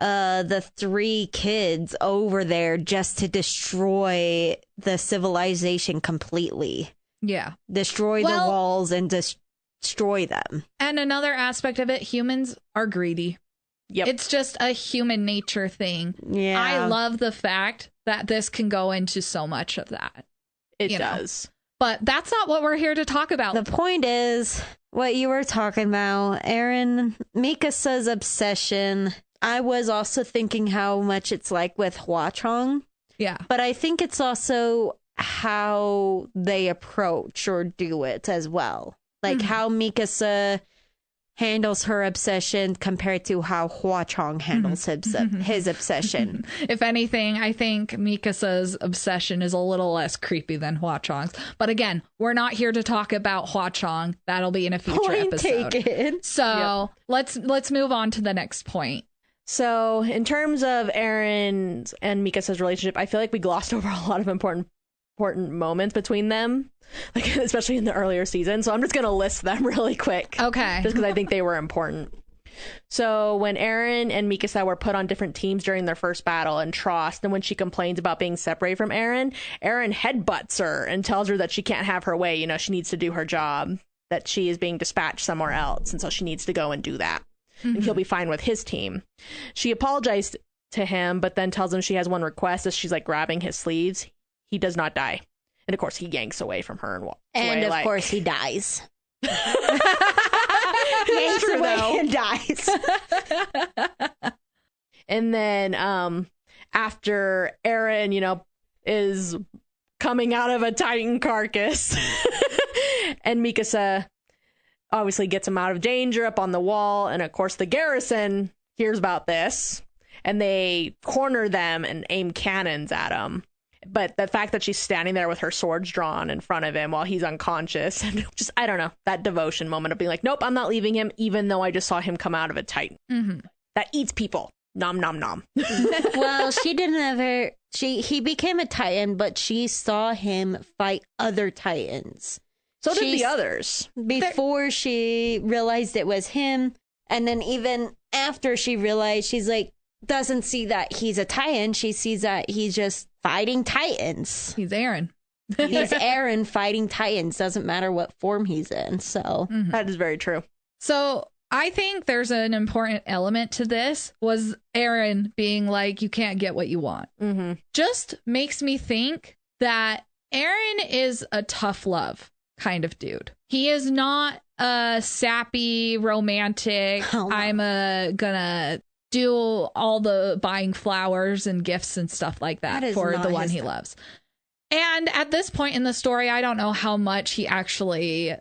the 3 kids over there just to destroy the civilization completely. Yeah. Destroy the walls and destroy them. And another aspect of it, humans are greedy. Yep. It's just a human nature thing. Yeah. I love the fact that this can go into so much of that. It you know. does. But that's not what we're here to talk about. The point is what you were talking about, Aaron, Mikasa's obsession. I was also thinking how much it's like with Hwa-chong. Yeah. But I think it's also how they approach or do it as well. Like how Mikasa handles her obsession compared to how Hwa-chong handles his obsession. If anything, I think Mikasa's obsession is a little less creepy than Hwa-chong's. But again, we're not here to talk about Hwa-chong. That'll be in a future episode. Taken. So let's move on to the next point. So in terms of Aaron's and Mikasa's relationship, I feel like we glossed over a lot of important moments between them, like especially in the earlier season. So I'm just gonna list them really quick. Okay. Just because I think they were important. So when Aaron and Mikasa were put on different teams during their first battle in Trost, and when she complains about being separated from Aaron headbutts her and tells her that she can't have her way. You know, she needs to do her job, that she is being dispatched somewhere else, and so she needs to go and do that. And he'll be fine with his team. She apologized to him, but then tells him she has one request as she's like grabbing his sleeves. He does not die. And of course, he yanks away from her and of course he dies. Yanks true, away though. and dies. And then after Aaron, you know, is coming out of a Titan carcass and Mikasa obviously gets him out of danger up on the wall. And of course, the garrison hears about this and they corner them and aim cannons at him. But the fact that she's standing there with her swords drawn in front of him while he's unconscious, and just, I don't know, that devotion moment of being like, nope, I'm not leaving him, even though I just saw him come out of a Titan that eats people. Nom, nom, nom. Well, she didn't ever, he became a Titan, but she saw him fight other Titans. So did the others. Before she realized it was him. And then even after she realized, she's like, doesn't see that he's a Titan. She sees that he's just fighting Titans. He's Aaron. He's Aaron fighting Titans. Doesn't matter what form he's in. So that is very true. So I think there's an important element to this was Aaron being like, you can't get what you want. Just makes me think that Aaron is a tough love kind of dude. He is not a sappy, romantic, I'm gonna do all the buying flowers and gifts and stuff like that for the one he loves. And at this point in the story, I don't know how much he actually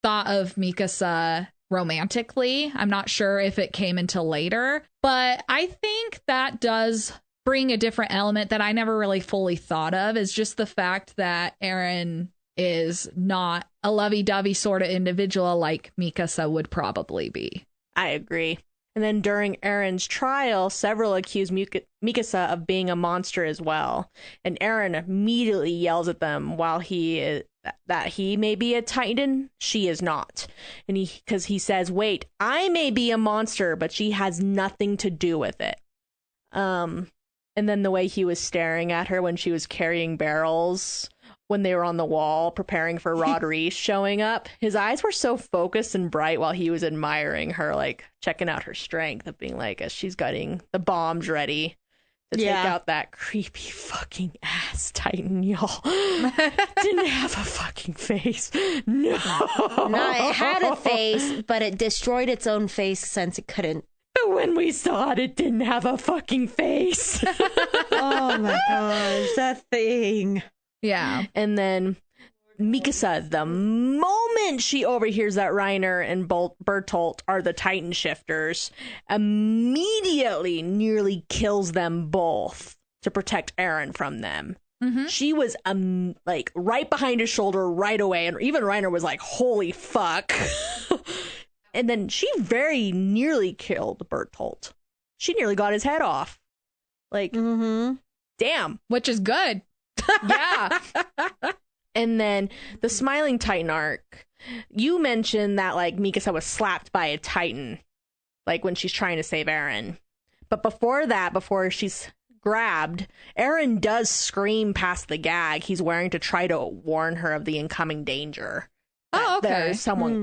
thought of Mikasa romantically. I'm not sure if it came until later, but I think that does bring a different element that I never really fully thought of, is just the fact that Aaron is not a lovey-dovey sort of individual like Mikasa would probably be. I agree. And then during Aaron's trial, several accuse Mikasa of being a monster as well. And Aaron immediately yells at them while that he may be a Titan, she is not. And because he says, wait, I may be a monster, but she has nothing to do with it. And then the way he was staring at her when she was carrying barrels when they were on the wall preparing for Roderick showing up, his eyes were so focused and bright while he was admiring her, like checking out her strength of being like, as she's getting the bombs ready to take out that creepy fucking ass Titan, y'all. Didn't have a fucking face. No. No, it had a face, but it destroyed its own face since it couldn't. But when we saw it, it didn't have a fucking face. Oh my gosh, that thing. Yeah. And then Mikasa, the moment she overhears that Reiner and Bertolt are the Titan shifters, immediately nearly kills them both to protect Eren from them. Mm-hmm. She was like right behind his shoulder right away, and even Reiner was like, holy fuck. And then she very nearly killed Bertolt. She nearly got his head off. Like, damn. Which is good. Yeah. And then the Smiling Titan arc, you mentioned that like Mikasa was slapped by a Titan, like when she's trying to save Eren. But before that, before she's grabbed, Eren does scream past the gag he's wearing to try to warn her of the incoming danger. Oh, okay.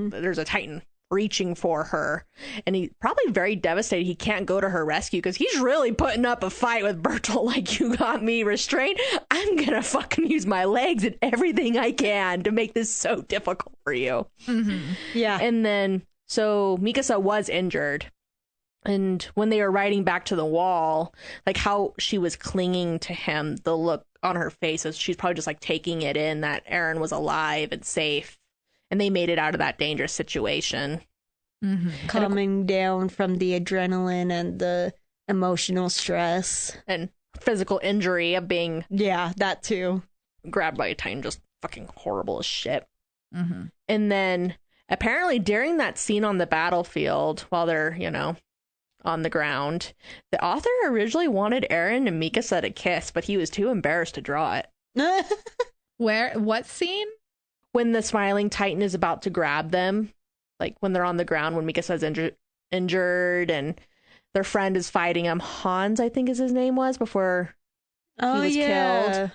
There's a Titan reaching for her, and he's probably very devastated he can't go to her rescue because he's really putting up a fight with Bertolt. Like, you got me restrained, I'm gonna fucking use my legs and everything I can to make this so difficult for you. Yeah. And then so Mikasa was injured, and when they were riding back to the wall, like how she was clinging to him, the look on her face is she's probably just like taking it in that Eren was alive and safe. And they made it out of that dangerous situation. Coming down from the adrenaline and the emotional stress. And physical injury of being... Yeah, that too. Grabbed by a Titan, just fucking horrible as shit. And then, apparently during that scene on the battlefield, while they're, you know, on the ground, the author originally wanted Eren and Mikasa to kiss, but he was too embarrassed to draw it. What scene? When the Smiling Titan is about to grab them, like when they're on the ground, when Mikasa's injured and their friend is fighting him. Hans, I think is his name was, before he was killed.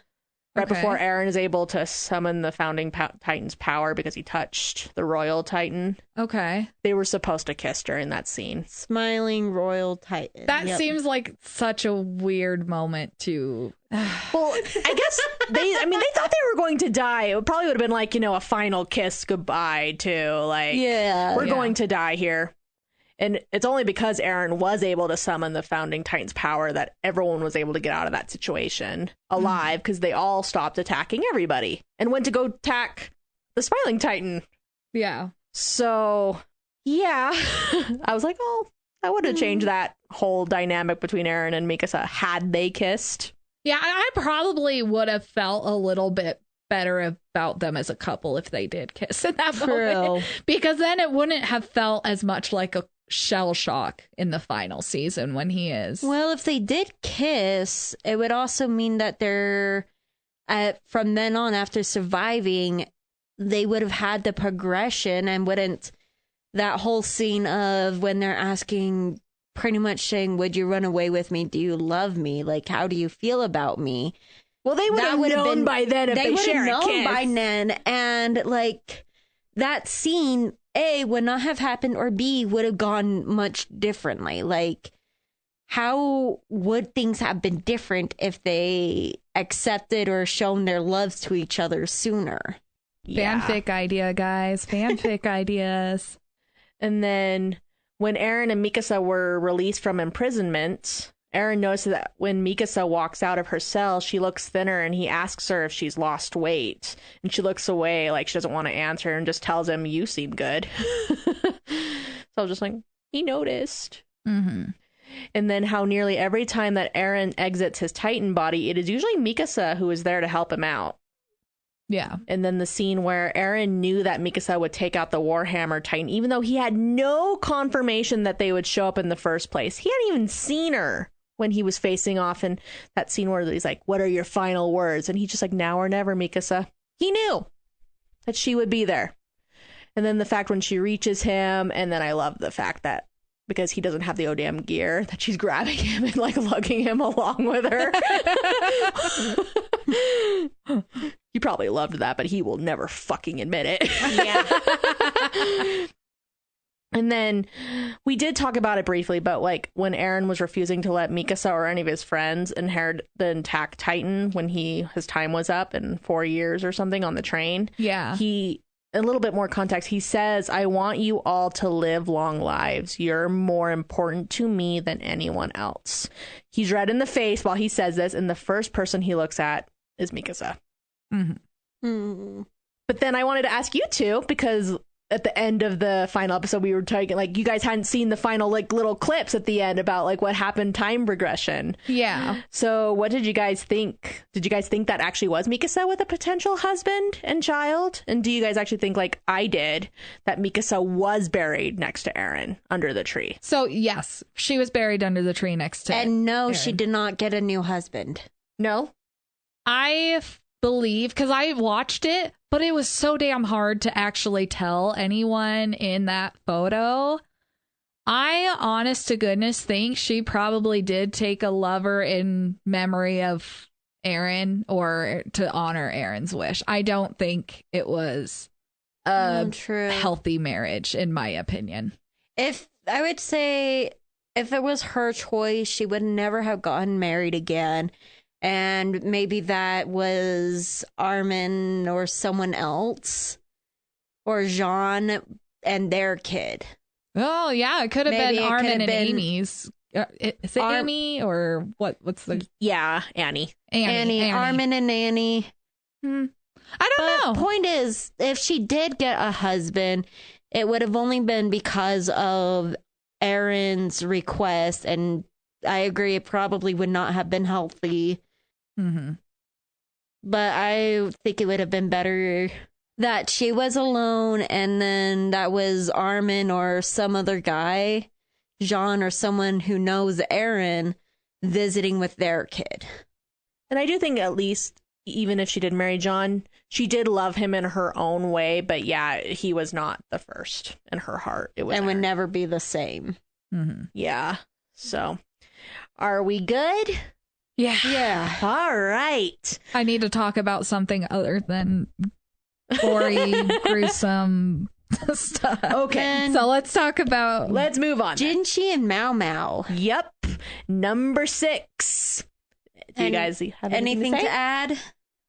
Right before Eren is able to summon the founding Titan's power because he touched the Royal Titan. Okay. They were supposed to kiss during that scene. Smiling Royal Titan. That seems like such a weird moment to... Well, I guess they thought they were going to die. It probably would have been like, you know, a final kiss goodbye too. Like, we're going to die here. And it's only because Eren was able to summon the founding Titan's power that everyone was able to get out of that situation alive, because they all stopped attacking everybody and went to go attack the Smiling Titan. Yeah. So, yeah. I was like, oh, that would have changed that whole dynamic between Eren and Mikasa had they kissed. Yeah, I probably would have felt a little bit better about them as a couple if they did kiss in that moment. Because then it wouldn't have felt as much like a shell shock in the final season when he is. Well, if they did kiss, it would also mean that they're from then on, after surviving, they would have had the progression and wouldn't, that whole scene of when they're asking, pretty much saying, would you run away with me? Do you love me? Like, how do you feel about me? Well, they would have known by then if they share a kiss. They would have known by then, and like that scene, A, would not have happened, or B, would have gone much differently. Like, how would things have been different if they accepted or shown their love to each other sooner? Yeah. Fanfic idea, guys. Fanfic ideas. And then when Eren and Mikasa were released from imprisonment, Eren notices that when Mikasa walks out of her cell, she looks thinner, and he asks her if she's lost weight. And she looks away like she doesn't want to answer and just tells him, you seem good. So I was just like, he noticed. And then how nearly every time that Eren exits his Titan body, it is usually Mikasa who is there to help him out. Yeah. And then the scene where Eren knew that Mikasa would take out the Warhammer Titan, even though he had no confirmation that they would show up in the first place. He hadn't even seen her when he was facing off in that scene where he's like, what are your final words? And he's just like, now or never, Mikasa. He knew that she would be there. And then the fact when she reaches him, and then I love the fact that because he doesn't have the ODM gear, that she's grabbing him and like lugging him along with her. He probably loved that, but he will never fucking admit it. Yeah. And then we did talk about it briefly, but like when Eren was refusing to let Mikasa or any of his friends inherit the intact Titan when his time was up in 4 years or something on the train. Yeah. A little bit more context. He says, I want you all to live long lives. You're more important to me than anyone else. He's red in the face while he says this, and the first person he looks at is Mikasa. Mm-hmm. Mm. But then I wanted to ask you two, because at the end of the final episode, we were talking, like, you guys hadn't seen the final, like, little clips at the end about, like, what happened, time regression. Yeah. So what did you guys think? Did you guys think that actually was Mikasa with a potential husband and child? And do you guys actually think, like I did, that Mikasa was buried next to Eren under the tree? So, yes, she was buried under the tree next to And no, Eren. she did not get a new husband. No? I believe, because I watched it, but it was so damn hard to actually tell anyone in that photo. I, honest to goodness, think she probably did take a lover in memory of Eren or to honor Eren's wish. I don't think it was a True. healthy marriage, in my opinion. If I would say if it was her choice, she would never have gotten married again. And maybe that was Armin or someone else, or Jean and their kid. Oh, yeah, it could have Maybe been it could Armin have and been- Amy's. Is it Amy or what? What's the Yeah, Annie. Annie? Armin and Annie. I don't know. Point is, if she did get a husband, it would have only been because of Eren's request, and I agree, it probably would not have been healthy. Mm-hmm. But I think it would have been better that she was alone, and then that was Armin or some other guy, Jean or someone who knows Eren, visiting with their kid. And I do think, at least, even if she did marry John, she did love him in her own way. But yeah, he was not the first in her heart. It was And would Eren. never be the same. Mm-hmm. Yeah. So, are we good? Yeah. Yeah. All right. I need to talk about something other than gory, gruesome stuff. Okay. So let's talk about. Let's move on. Jinchi and Mao Mao. Yep. Number 6. Do you And guys have Anything to say? to add?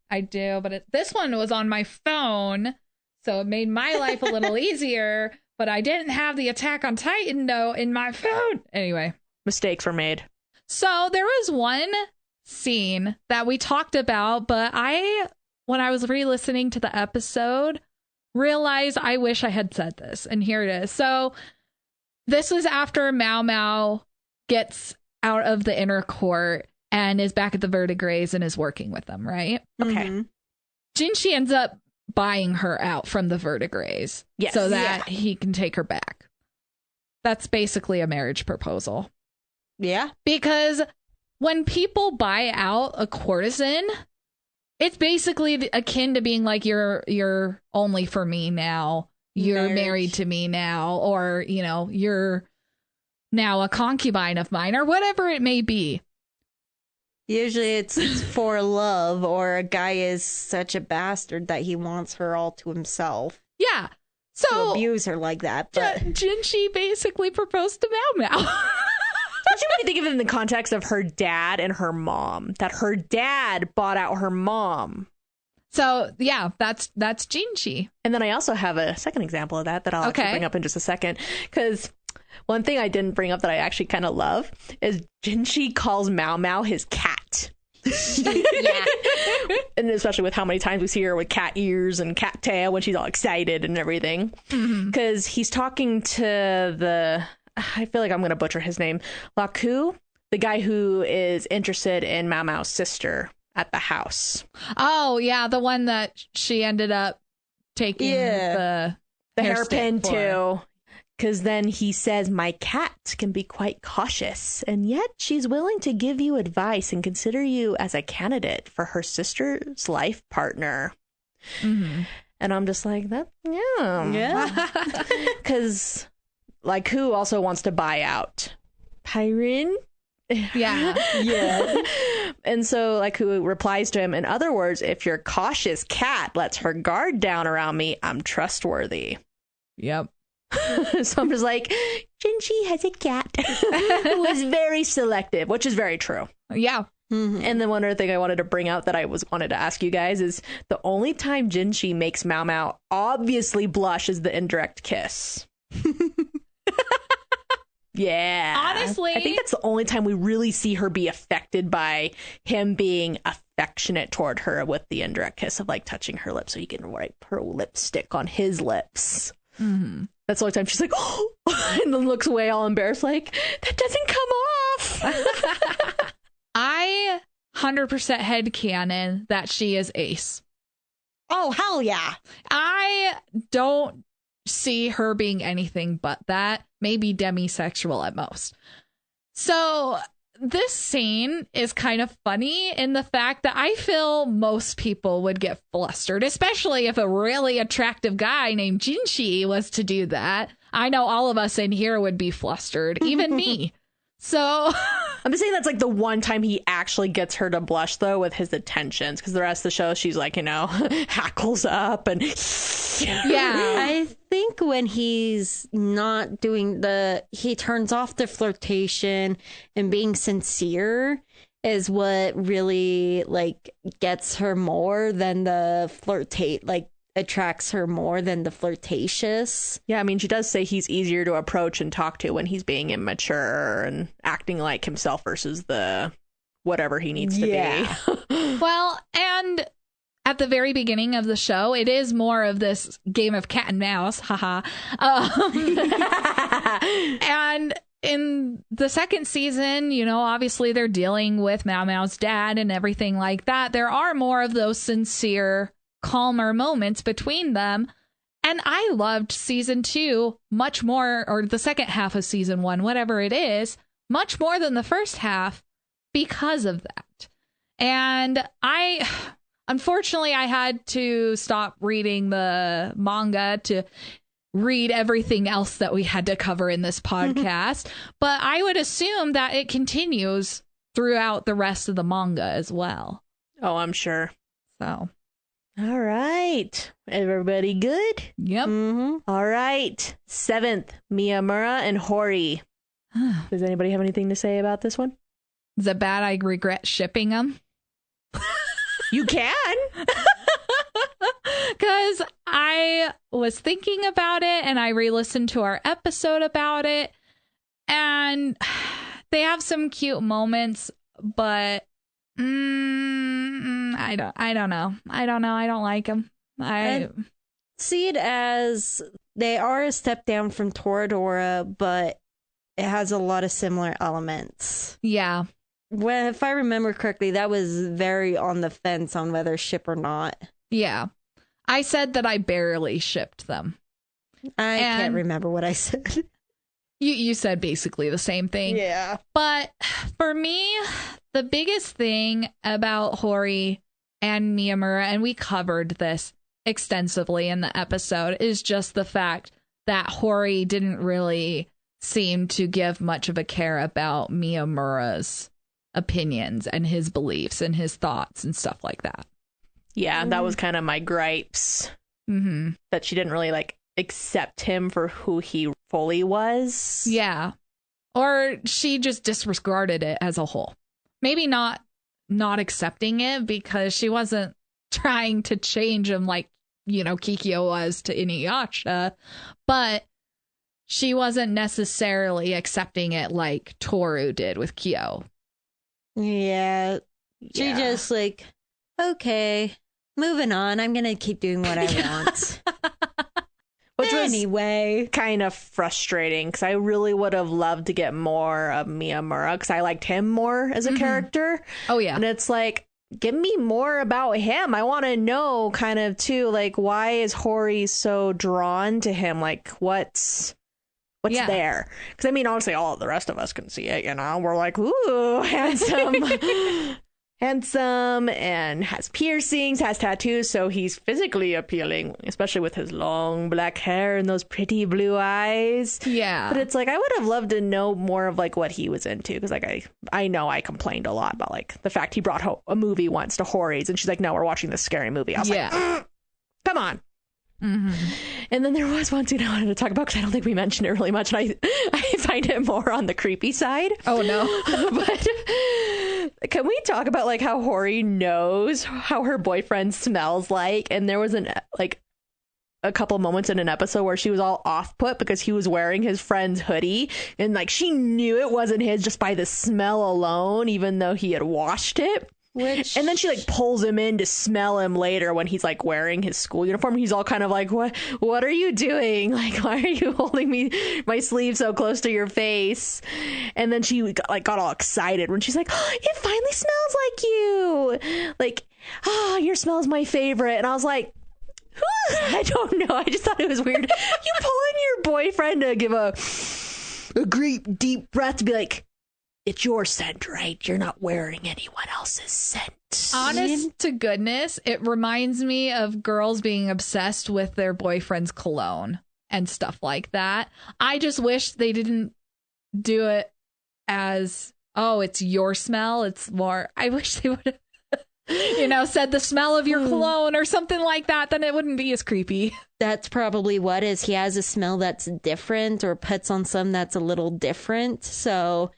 I do, but this one was on my phone, so it made my life a little easier. But I didn't have the Attack on Titan note in my phone. Anyway. Mistakes were made. So there was one scene that we talked about, but when I was re-listening to the episode, realized I wish I had said this. And here it is. So this was after Mao Mao gets out of the inner court and is back at the Verdigris and is working with them, right? Okay. Mhm. Jinchi ends up buying her out from the Verdigris Yes. so that he can take her back. That's basically a marriage proposal. Yeah. Because when people buy out a courtesan, it's basically akin to being like, you're only for me now. You're Marriage. married to me now. Or, you're now a concubine of mine, or whatever it may be. Usually it's for love, or a guy is such a bastard that he wants her all to himself. Yeah. To So abuse her like that. But Jinchi basically proposed to Mao Mao. Especially when you think of it in the context of her dad and her mom, that her dad bought out her mom. So yeah, that's Jinchi. And then I also have a second example of that I'll actually Okay. bring up in just a second. Because one thing I didn't bring up that I actually kind of love is Jinchi calls Mao Mao his cat. yeah. And especially with how many times we see her with cat ears and cat tail when she's all excited and everything. Because he's talking to I feel like I'm going to butcher his name, Laku, the guy who is interested in Mao Mao's sister at the house. Oh yeah, the one that she ended up taking Yeah. The hair hairpin stick for. too. Because then he says, my cat can be quite cautious, and yet she's willing to give you advice and consider you as a candidate for her sister's life partner. Mm-hmm. And I'm just like, yeah. Yeah. Because, like, who also wants to buy out? Pyrin? Yeah. Yeah. And so, like, who replies to him, in other words, if your cautious cat lets her guard down around me, I'm trustworthy. Yep. So I'm just like, Jinchi has a cat who is very selective, which is very true. Yeah. Mhm. And then one other thing I wanted to bring out that wanted to ask you guys is the only time Jinchi makes Mao Mao obviously blush is the indirect kiss. Yeah. Honestly, I think that's the only time we really see her be affected by him being affectionate toward her with the indirect kiss of like touching her lips so he can wipe her lipstick on his lips. Mm-hmm. That's the only time she's like, oh, and then looks away all embarrassed, like, that doesn't come off. I 100% headcanon that she is Ace. Oh, hell yeah. I don't see her being anything but that, maybe demisexual at most. So this scene is kind of funny in the fact that I feel most people would get flustered, especially if a really attractive guy named Jinchi was to do that. I know all of us in here would be flustered, even me. So I'm just saying that's like the one time he actually gets her to blush, though, with his attentions, because the rest of the show, she's like, hackles up and yeah. I think when he's not doing he turns off the flirtation and being sincere is what really like gets her more than the attracts her more than the flirtatious. Yeah, I mean, she does say he's easier to approach and talk to when he's being immature and acting like himself versus the whatever he needs to be. Well, and at the very beginning of the show, it is more of this game of cat and mouse. Haha. And in the second season, obviously they're dealing with Mao Mao's dad and everything like that. There are more of those sincere, calmer moments between them. And I loved season 2 much more, or the second half of season 1, whatever it is, much more than the first half because of that. And unfortunately, I had to stop reading the manga to read everything else that we had to cover in this podcast. But I would assume that it continues throughout the rest of the manga as well. Oh, I'm sure. So. All right. Everybody good? Yep. Mm-hmm. All right. 7th, Miyamura and Hori. Does anybody have anything to say about this one? Is it bad I regret shipping them? You can. Because I was thinking about it and I re-listened to our episode about it. And they have some cute moments, but I don't know. I don't like them. I see it as they are a step down from Toradora, but it has a lot of similar elements. Yeah. Well, if I remember correctly, that was very on the fence on whether ship or not. Yeah. I said that I barely shipped them. I can't remember what I said. You said basically the same thing. Yeah. But for me, the biggest thing about Hori and Miyamura, and we covered this extensively in the episode, is just the fact that Hori didn't really seem to give much of a care about Miyamura's opinions and his beliefs and his thoughts and stuff like that. Yeah, that was kind of my gripes. Mm-hmm. That she didn't really accept him for who he fully was. Yeah. Or she just disregarded it as a whole. Maybe not accepting it because she wasn't trying to change him like, Kikyo was to Inuyasha, but she wasn't necessarily accepting it like Toru did with Kyo. Yeah. She just okay, moving on. I'm going to keep doing what I want. Which was anyway kind of frustrating because I really would have loved to get more of Miyamura because I liked him more as a character. Oh, yeah. And it's give me more about him. I want to know kind of too, why is Hori so drawn to him? What's there? Because I mean, honestly, all of the rest of us can see it, we're like, ooh, handsome and has piercings, has tattoos, so he's physically appealing, especially with his long black hair and those pretty blue eyes. Yeah. But it's I would have loved to know more of what he was into, because I know I complained a lot about the fact he brought a movie once to Hori's and she's like, no, we're watching this scary movie. I was come on. Mm-hmm. And then there was one scene I wanted to talk about because I don't think we mentioned it really much, and I find it more on the creepy side. Oh no. But can we talk about like how Hori knows how her boyfriend smells like? And there was a couple moments in an episode where she was all off put because he was wearing his friend's hoodie, and like she knew it wasn't his just by the smell alone, even though he had washed it. And then she like pulls him in to smell him later when he's like wearing his school uniform. He's all kind of like, what are you doing? Like, why are you holding my sleeve so close to your face? And then she got all excited when she's like, oh, it finally smells like you. Like, oh, your smell is my favorite. And I was like, I don't know. I just thought it was weird. You pull in your boyfriend to give a great deep breath to be like, it's your scent, right? You're not wearing anyone else's scent. Honest to goodness, it reminds me of girls being obsessed with their boyfriend's cologne and stuff like that. I just wish they didn't do it as, oh, it's your smell. It's more, I wish they would have, said the smell of your cologne or something like that. Then it wouldn't be as creepy. That's probably what is. He has a smell that's different or puts on some that's a little different. So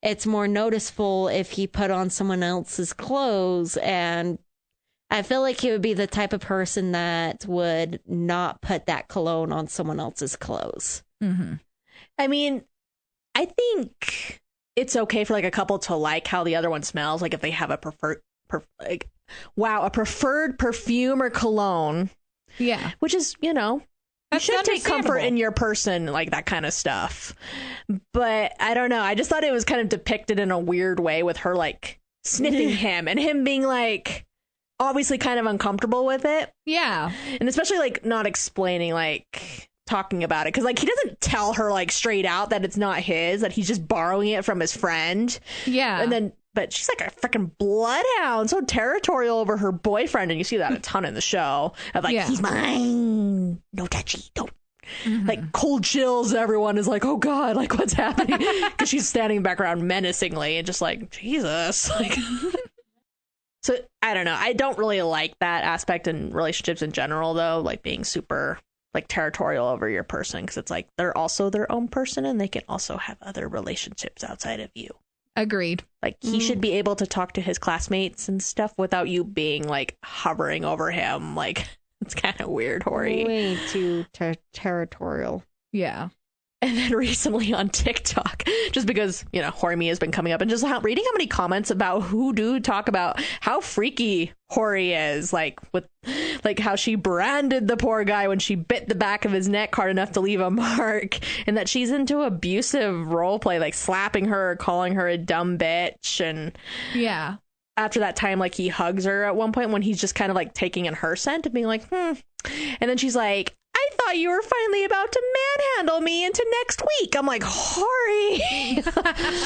it's more noticeable if he put on someone else's clothes. And I feel like he would be the type of person that would not put that cologne on someone else's clothes. Mm-hmm. I mean, I think it's okay for like a couple to like how the other one smells. Like if they have a preferred perfume or cologne. Yeah. Which is, you should take comfort in your person, like that kind of stuff. But I don't know. I just thought it was kind of depicted in a weird way with her like sniffing him and him being like obviously kind of uncomfortable with it. Yeah. And especially like not explaining, like talking about it. Because like he doesn't tell her like straight out that it's not his, that he's just borrowing it from his friend. Yeah. And then but she's like a freaking bloodhound, so territorial over her boyfriend. And you see that a ton in the show of like, he's mine. No touchy. Don't. Mm-hmm. Like cold chills. Everyone is like, oh God, like what's happening? Because she's standing in the background menacingly and just like, Jesus. Like, so I don't know. I don't really like that aspect in relationships in general, though, like being super like territorial over your person. Because it's like they're also their own person and they can also have other relationships outside of you. Agreed. Like he should be able to talk to his classmates and stuff without you being like hovering over him. Like it's kind of weird, Hori. Way too territorial. Yeah. And then recently on TikTok, just because, Horimiya has been coming up and just reading how many comments about who do talk about how freaky Hori is, like with like how she branded the poor guy when she bit the back of his neck hard enough to leave a mark, and that she's into abusive role play, like slapping her, calling her a dumb bitch. And yeah. After that time, like he hugs her at one point when he's just kind of like taking in her scent and being like, And then she's like, I thought you were finally about to manhandle me into next week. I'm like, Hori.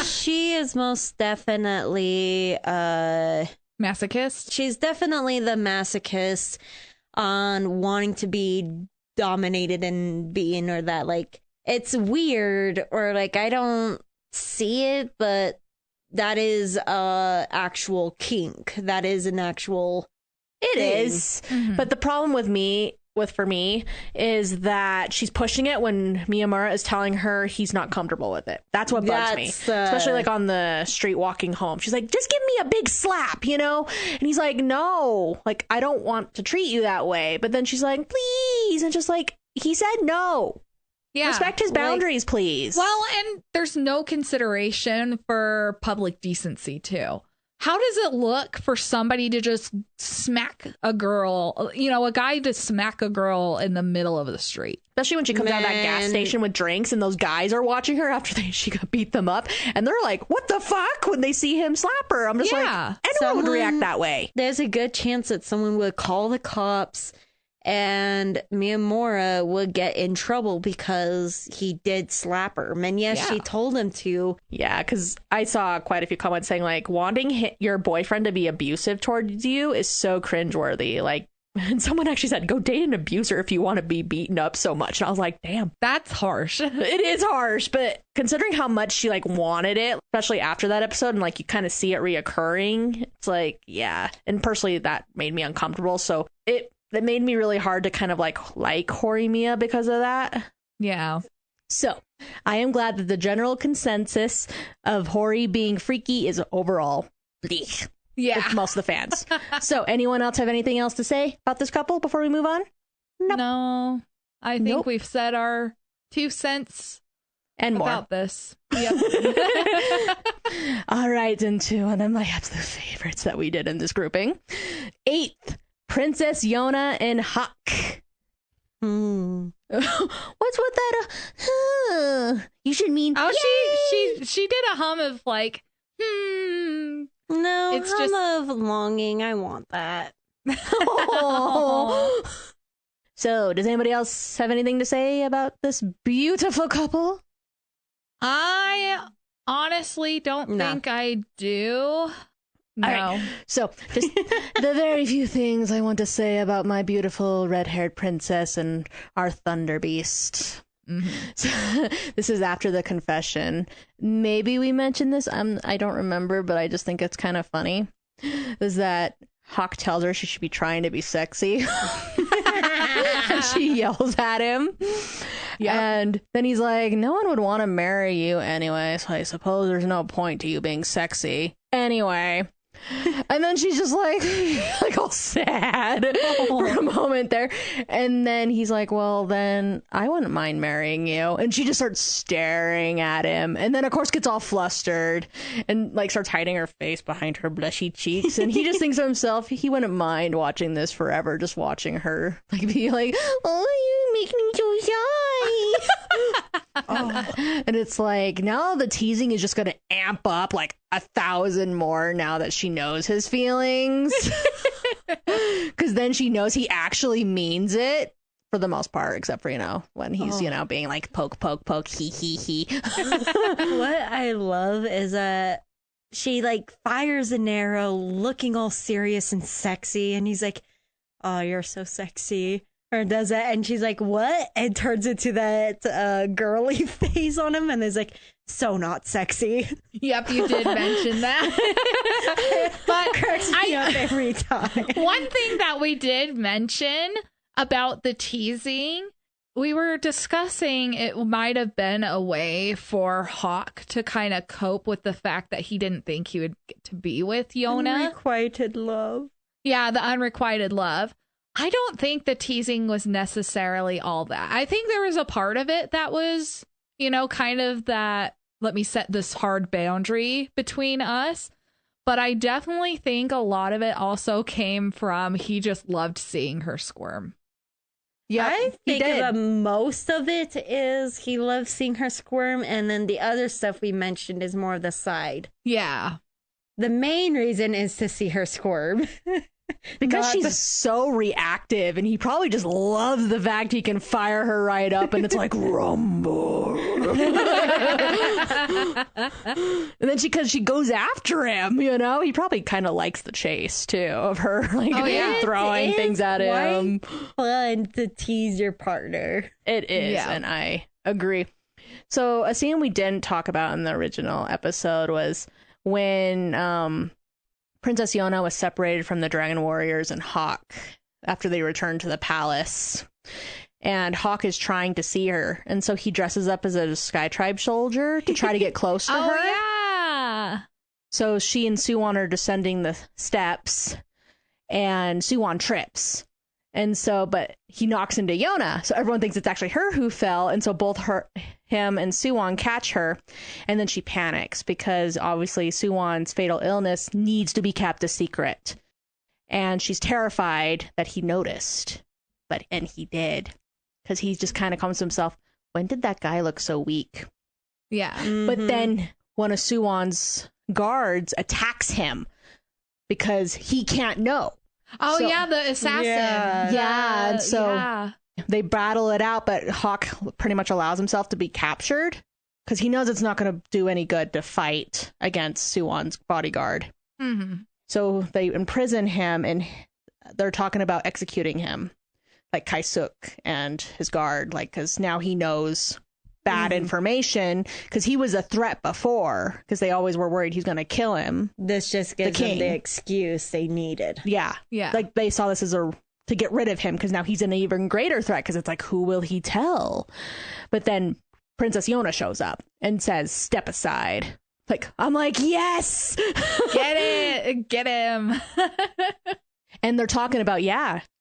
She is most definitely masochist. She's definitely the masochist on wanting to be dominated and being, or that like it's weird, or like I don't see it, but that is actual kink. That is an actual It thing. is. Mm-hmm. But the problem for me is that she's pushing it when Miyamura is telling her he's not comfortable with it. That's what bugs me. Especially like on the street walking home. She's like, just give me a big slap, And he's like, no, like, I don't want to treat you that way. But then she's like, please. And just like, he said no. Yeah. Respect his boundaries, please. Well, and there's no consideration for public decency, too. How does it look for somebody to just smack a girl, a guy to smack a girl in the middle of the street? Especially when she comes out of that gas station with drinks and those guys are watching her after she got beat them up. And they're like, what the fuck? When they see him slap her. I'm just like, anyone would react that way. There's a good chance that someone would call the cops and Miyamura would get in trouble because he did slap her. And yes, she told him to. Yeah, because I saw quite a few comments saying, like, wanting your boyfriend to be abusive towards you is so cringeworthy. Like, and someone actually said, go date an abuser if you want to be beaten up so much. And I was like, damn. That's harsh. It is harsh. But considering how much she, like, wanted it, especially after that episode, and, like, you kind of see it reoccurring, it's like, yeah. And personally, that made me uncomfortable. So that made me really hard to kind of like Horimiya because of that. Yeah. So I am glad that the general consensus of Hori being freaky is overall bleak. Yeah. With most of the fans. So anyone else have anything else to say about this couple before we move on? Nope. No. I think we've said our 2 cents and more about this. Yep. All right, into one of my absolute favorites that we did in this grouping. 8th, Princess Yona and Hawk. What's with that? You should mean. Oh, she did a hum of like, No, it's hum just of longing. I want that. So, does anybody else have anything to say about this beautiful couple? I honestly don't think I do. No. All right. So, just the very few things I want to say about my beautiful red-haired princess and our thunder beast. Mm-hmm. So, this is after the confession. Maybe we mentioned this. I don't remember, but I just think it's kind of funny. Is that Hawk tells her she should be trying to be sexy. And she yells at him. Yep. And then he's like, no one would want to marry you anyway, so I suppose there's no point to you being sexy. Anyway. And then she's just like all sad for a moment there. And then he's like, well, then I wouldn't mind marrying you. And she just starts staring at him. And then, of course, gets all flustered and like starts hiding her face behind her blushy cheeks. And he just thinks to himself, he wouldn't mind watching this forever, just watching her like be like, oh, you make me so shy. And it's like, now the teasing is just going to amp up like 1,000 more now that she knows his feelings. Because then she knows he actually means it for the most part, except for, when he's, being like poke, poke, poke, he. What I love is that she like fires an arrow looking all serious and sexy. And he's like, oh, you're so sexy. Or does it? And she's like, what? And turns into that girly face on him. And is like, so not sexy. Yep, you did mention that. But cracks me up every time. One thing that we did mention about the teasing, we were discussing it might have been a way for Hawk to kind of cope with the fact that he didn't think he would get to be with Yona. Unrequited love. Yeah, the unrequited love. I don't think the teasing was necessarily all that. I think there was a part of it that was, kind of that, let me set this hard boundary between us. But I definitely think a lot of it also came from he just loved seeing her squirm. Yeah, I think most of it is he loves seeing her squirm. And then the other stuff we mentioned is more of the side. Yeah. The main reason is to see her squirm. Because she's so reactive, and he probably just loves the fact he can fire her right up, and it's like, rumble. And then because she goes after him, he probably kind of likes the chase, too, of her throwing things at him. Fun to tease your partner. It is, and I agree. So a scene we didn't talk about in the original episode was when Princess Yona was separated from the Dragon Warriors and Hawk after they returned to the palace. And Hawk is trying to see her. And so he dresses up as a Sky Tribe soldier to try to get close to her. Yeah. So she and Suwon are descending the steps, and Suwon trips. And so, but he knocks into Yona. So everyone thinks it's actually her who fell. And so both him and Suwon catch her. And then she panics because obviously Suwon's fatal illness needs to be kept a secret. And she's terrified that he noticed. And he did. Because he just kind of comes to himself, when did that guy look so weak? Yeah. Mm-hmm. But then one of Suwon's guards attacks him because he can't know. Oh, so, the assassin. Yeah. And so they battle it out, but Hawk pretty much allows himself to be captured because he knows it's not going to do any good to fight against Suwon's bodyguard. Mm-hmm. So they imprison him, and they're talking about executing him, like Kaisuk and his guard, because now he knows bad information because he was a threat before because they always were worried he's going to kill him. This just gives them the excuse they needed. Yeah. Like they saw this as to to get rid of him because now he's an even greater threat because it's like, who will he tell? But then Princess Yona shows up and says, step aside. Like, I'm like, yes! Get it! Get him! And they're talking about,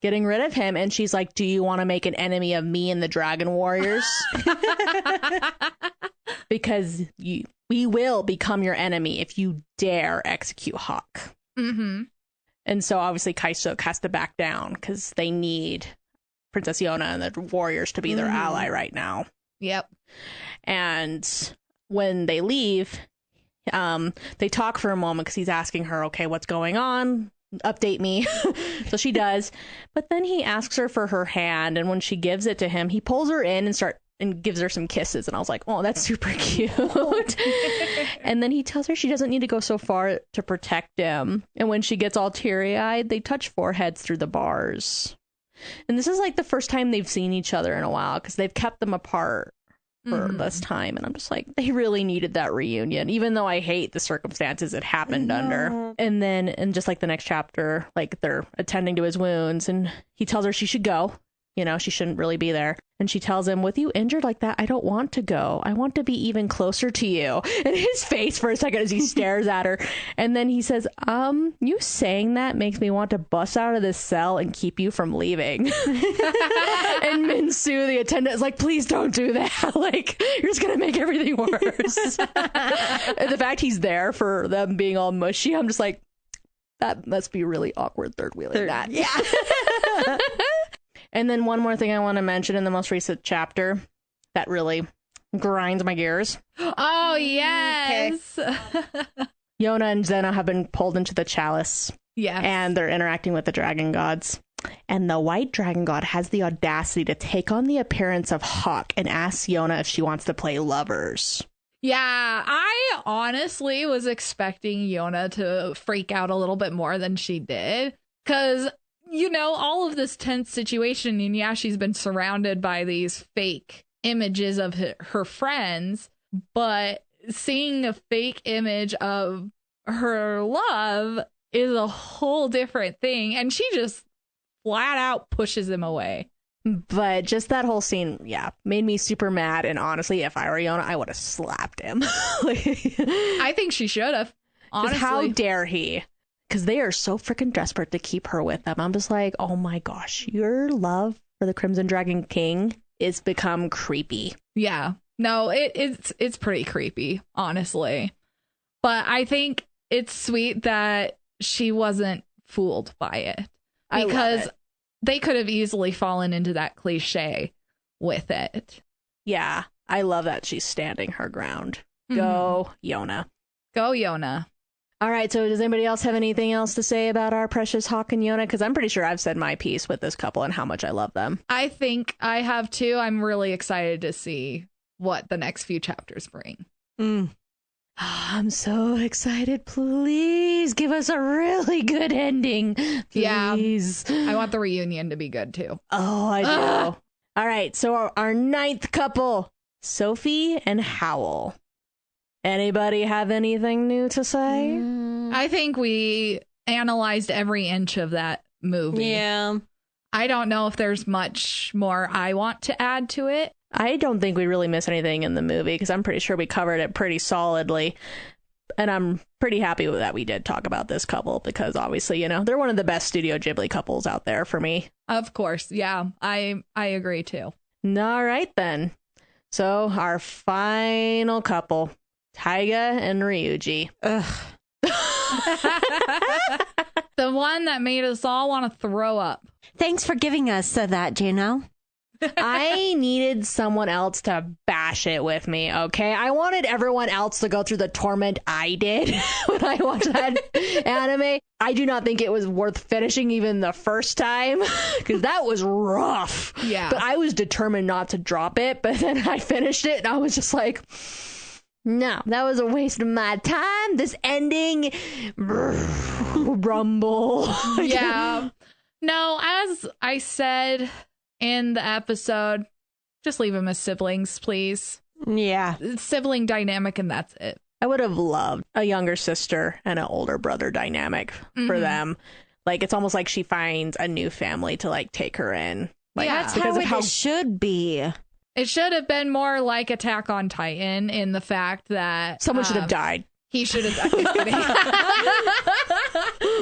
getting rid of him. And she's like, do you want to make an enemy of me and the Dragon Warriors? Because we will become your enemy if you dare execute Hawk. Mm-hmm. And so obviously Kaisuk has to back down because they need Princess Yona and the warriors to be their ally right now. Yep. And when they leave, they talk for a moment because he's asking her, okay, what's going on? Update me. So she does. But then he asks her for her hand. And when she gives it to him, he pulls her in and gives her some kisses. And I was like, oh, that's super cute. And then he tells her she doesn't need to go so far to protect him. And when she gets all teary-eyed, they touch foreheads through the bars. And this is like the first time they've seen each other in a while because they've kept them apart for this time. And I'm just like, they really needed that reunion, even though I hate the circumstances it happened under. And then, and just like the next chapter, like they're attending to his wounds and he tells her she should go. You know, she shouldn't really be there. And she tells him, with you injured like that, I don't want to go. I want to be even closer to you. And his face for a second as he stares at her. And then he says, you saying that makes me want to bust out of this cell and keep you from leaving. And Minsu, the attendant, is like, please don't do that. Like, you're just going to make everything worse. And the fact he's there for them being all mushy, I'm just like, that must be really awkward third wheeling that. Yeah. And then one more thing I want to mention in the most recent chapter that really grinds my gears. Oh, yes. Okay. Yona and Zena have been pulled into the chalice. Yes. And they're interacting with the dragon gods. And the white dragon god has the audacity to take on the appearance of Hawk and asks Yona if she wants to play lovers. Yeah, I honestly was expecting Yona to freak out a little bit more than she did. Because, you know, all of this tense situation, Inuyasha's been surrounded by these fake images of her friends, but seeing a fake image of her love is a whole different thing. And she just flat out pushes him away. But just that whole scene, made me super mad. And honestly, if I were Yona, I would have slapped him. I think she should have. Honestly. How dare he? Because they are so freaking desperate to keep her with them. I'm just like, oh my gosh, your love for the Crimson Dragon King is become creepy. Yeah. No, it's pretty creepy, honestly. But I think it's sweet that she wasn't fooled by it. Because they could have easily fallen into that cliche with it. Yeah. I love that she's standing her ground. Go, Yona. Go, Yona. All right, so does anybody else have anything else to say about our precious Hawk and Yona? Because I'm pretty sure I've said my piece with this couple and how much I love them. I think I have too. I'm really excited to see what the next few chapters bring. I'm so excited. Please give us a really good ending. Please. Yeah, I want the reunion to be good too. Oh, I do. All right, so our ninth couple, Sophie and Howl. Anybody have anything new to say? I think we analyzed every inch of that movie. Yeah. I don't know if there's much more I want to add to it. I don't think we really miss anything in the movie because I'm pretty sure we covered it pretty solidly. And I'm pretty happy with that we did talk about this couple because obviously, you know, they're one of the best Studio Ghibli couples out there for me. Of course. Yeah, I agree too. All right, then. So our final couple. Taiga and Ryuji. Ugh. The one that made us all want to throw up. Thanks for giving us that, Juno. I needed someone else to bash it with me, okay? I wanted everyone else to go through the torment I did when I watched that anime. I do not think it was worth finishing even the first time because that was rough. Yeah. But I was determined not to drop it, but then I finished it and I was just like... No, that was a waste of my time. This ending, rumble. Yeah. No, as I said in the episode, just leave them as siblings, please. Yeah. Sibling dynamic, and that's it. I would have loved a younger sister and an older brother dynamic for them. Like, it's almost like she finds a new family to like take her in. Like, That's because how of how it should be. It should have been more like Attack on Titan in the fact that someone should have died. He should have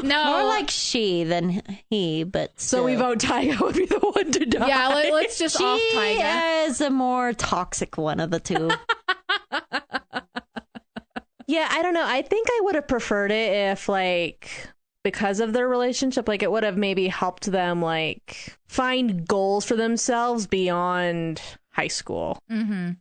No. More like she than he, but still. So we vote Taiga would be the one to die. Yeah, let's just She off Taiga. is a more toxic one of the two. Yeah, I don't know. I think I would have preferred it if, like, because of their relationship, like, it would have maybe helped them, like, find goals for themselves beyond high school. Mm-hmm.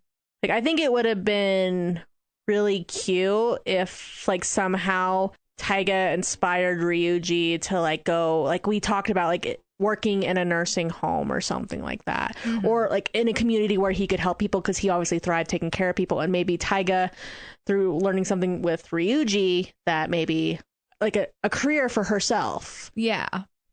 Like, I think it would have been really cute if, like, somehow Taiga inspired Ryuji to, like, go, like, we talked about, like, working in a nursing home or something like that. Mm-hmm. Or, like, in a community where he could help people because he obviously thrived taking care of people. And maybe Taiga, through learning something with Ryuji, that maybe, like, a career for herself. Yeah.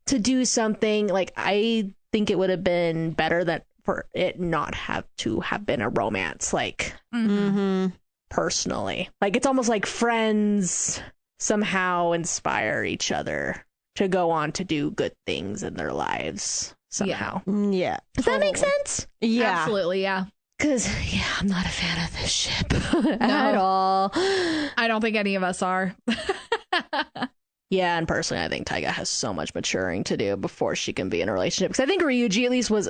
To do something, like, I think it would have been better that for it not have to have been a romance, like, Mm-hmm. personally. Like, it's almost like friends somehow inspire each other to go on to do good things in their lives somehow. Yeah. Does that make sense? Yeah. Absolutely, yeah. Because, yeah, I'm not a fan of this ship at all. I don't think any of us are. Yeah, and personally, I think Taiga has so much maturing to do before she can be in a relationship. Because I think Ryuji at least was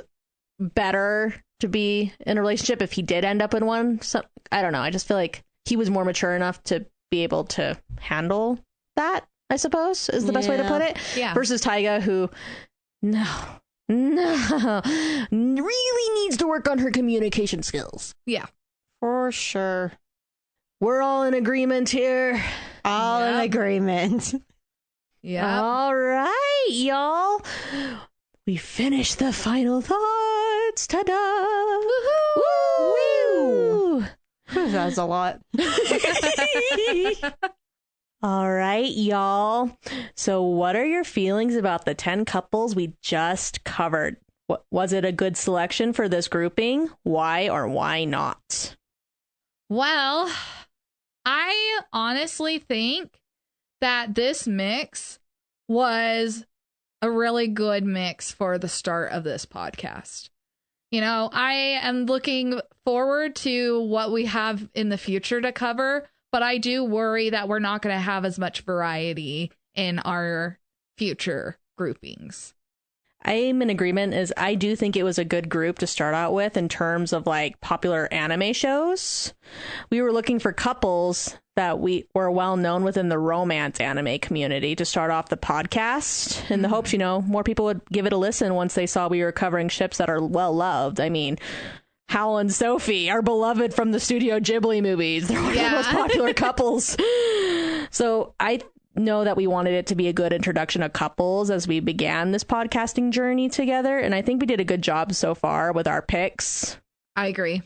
better to be in a relationship if he did end up in one. So, I don't know. I just feel like he was more mature enough to be able to handle that, I suppose, is the best way to put it. Yeah. Versus Taiga, who, really needs to work on her communication skills. Yeah. For sure. We're all in agreement here. All in agreement. Yeah. All right, y'all. We finished the final thoughts. Ta-da! Woo! That was a lot. All right, y'all. So what are your feelings about the 10 couples we just covered? Was it a good selection for this grouping? Why or why not? Well, I honestly think that this mix was a really good mix for the start of this podcast. You know, I am looking forward to what we have in the future to cover, but I do worry that we're not going to have as much variety in our future groupings. I'm in agreement as I do think it was a good group to start out with in terms of like popular anime shows. We were looking for couples that we were well known within the romance anime community to start off the podcast in the hopes, you know, more people would give it a listen once they saw we were covering ships that are well loved. I mean, Howl and Sophie are beloved from the Studio Ghibli movies. They're one of the most popular couples. So I know that we wanted it to be a good introduction of couples as we began this podcasting journey together. And I think we did a good job so far with our picks. I agree.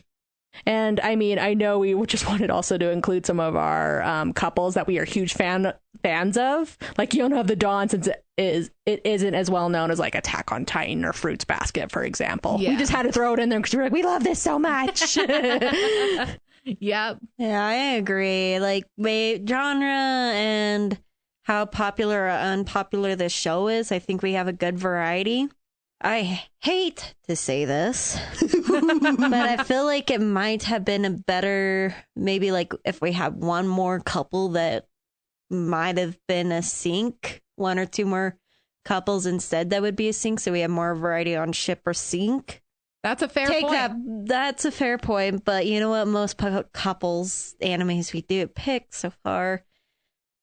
And I mean, I know we just wanted also to include some of our couples that we are huge fans of, like Yona of the Dawn, since it isn't as well known as like Attack on Titan or Fruits Basket, for example. Yeah. We just had to throw it in there because we were like, we love this so much. Yep. Yeah, I agree. Like, genre and how popular or unpopular this show is, I think we have a good variety. I hate to say this, but I feel like it might have been a better, maybe like if we had one more couple that might have been a sync, one or two more couples instead that would be a sync, so we have more variety on ship or sync. That's a fair point. That's a fair point, but you know what? Most couples animes we do pick so far.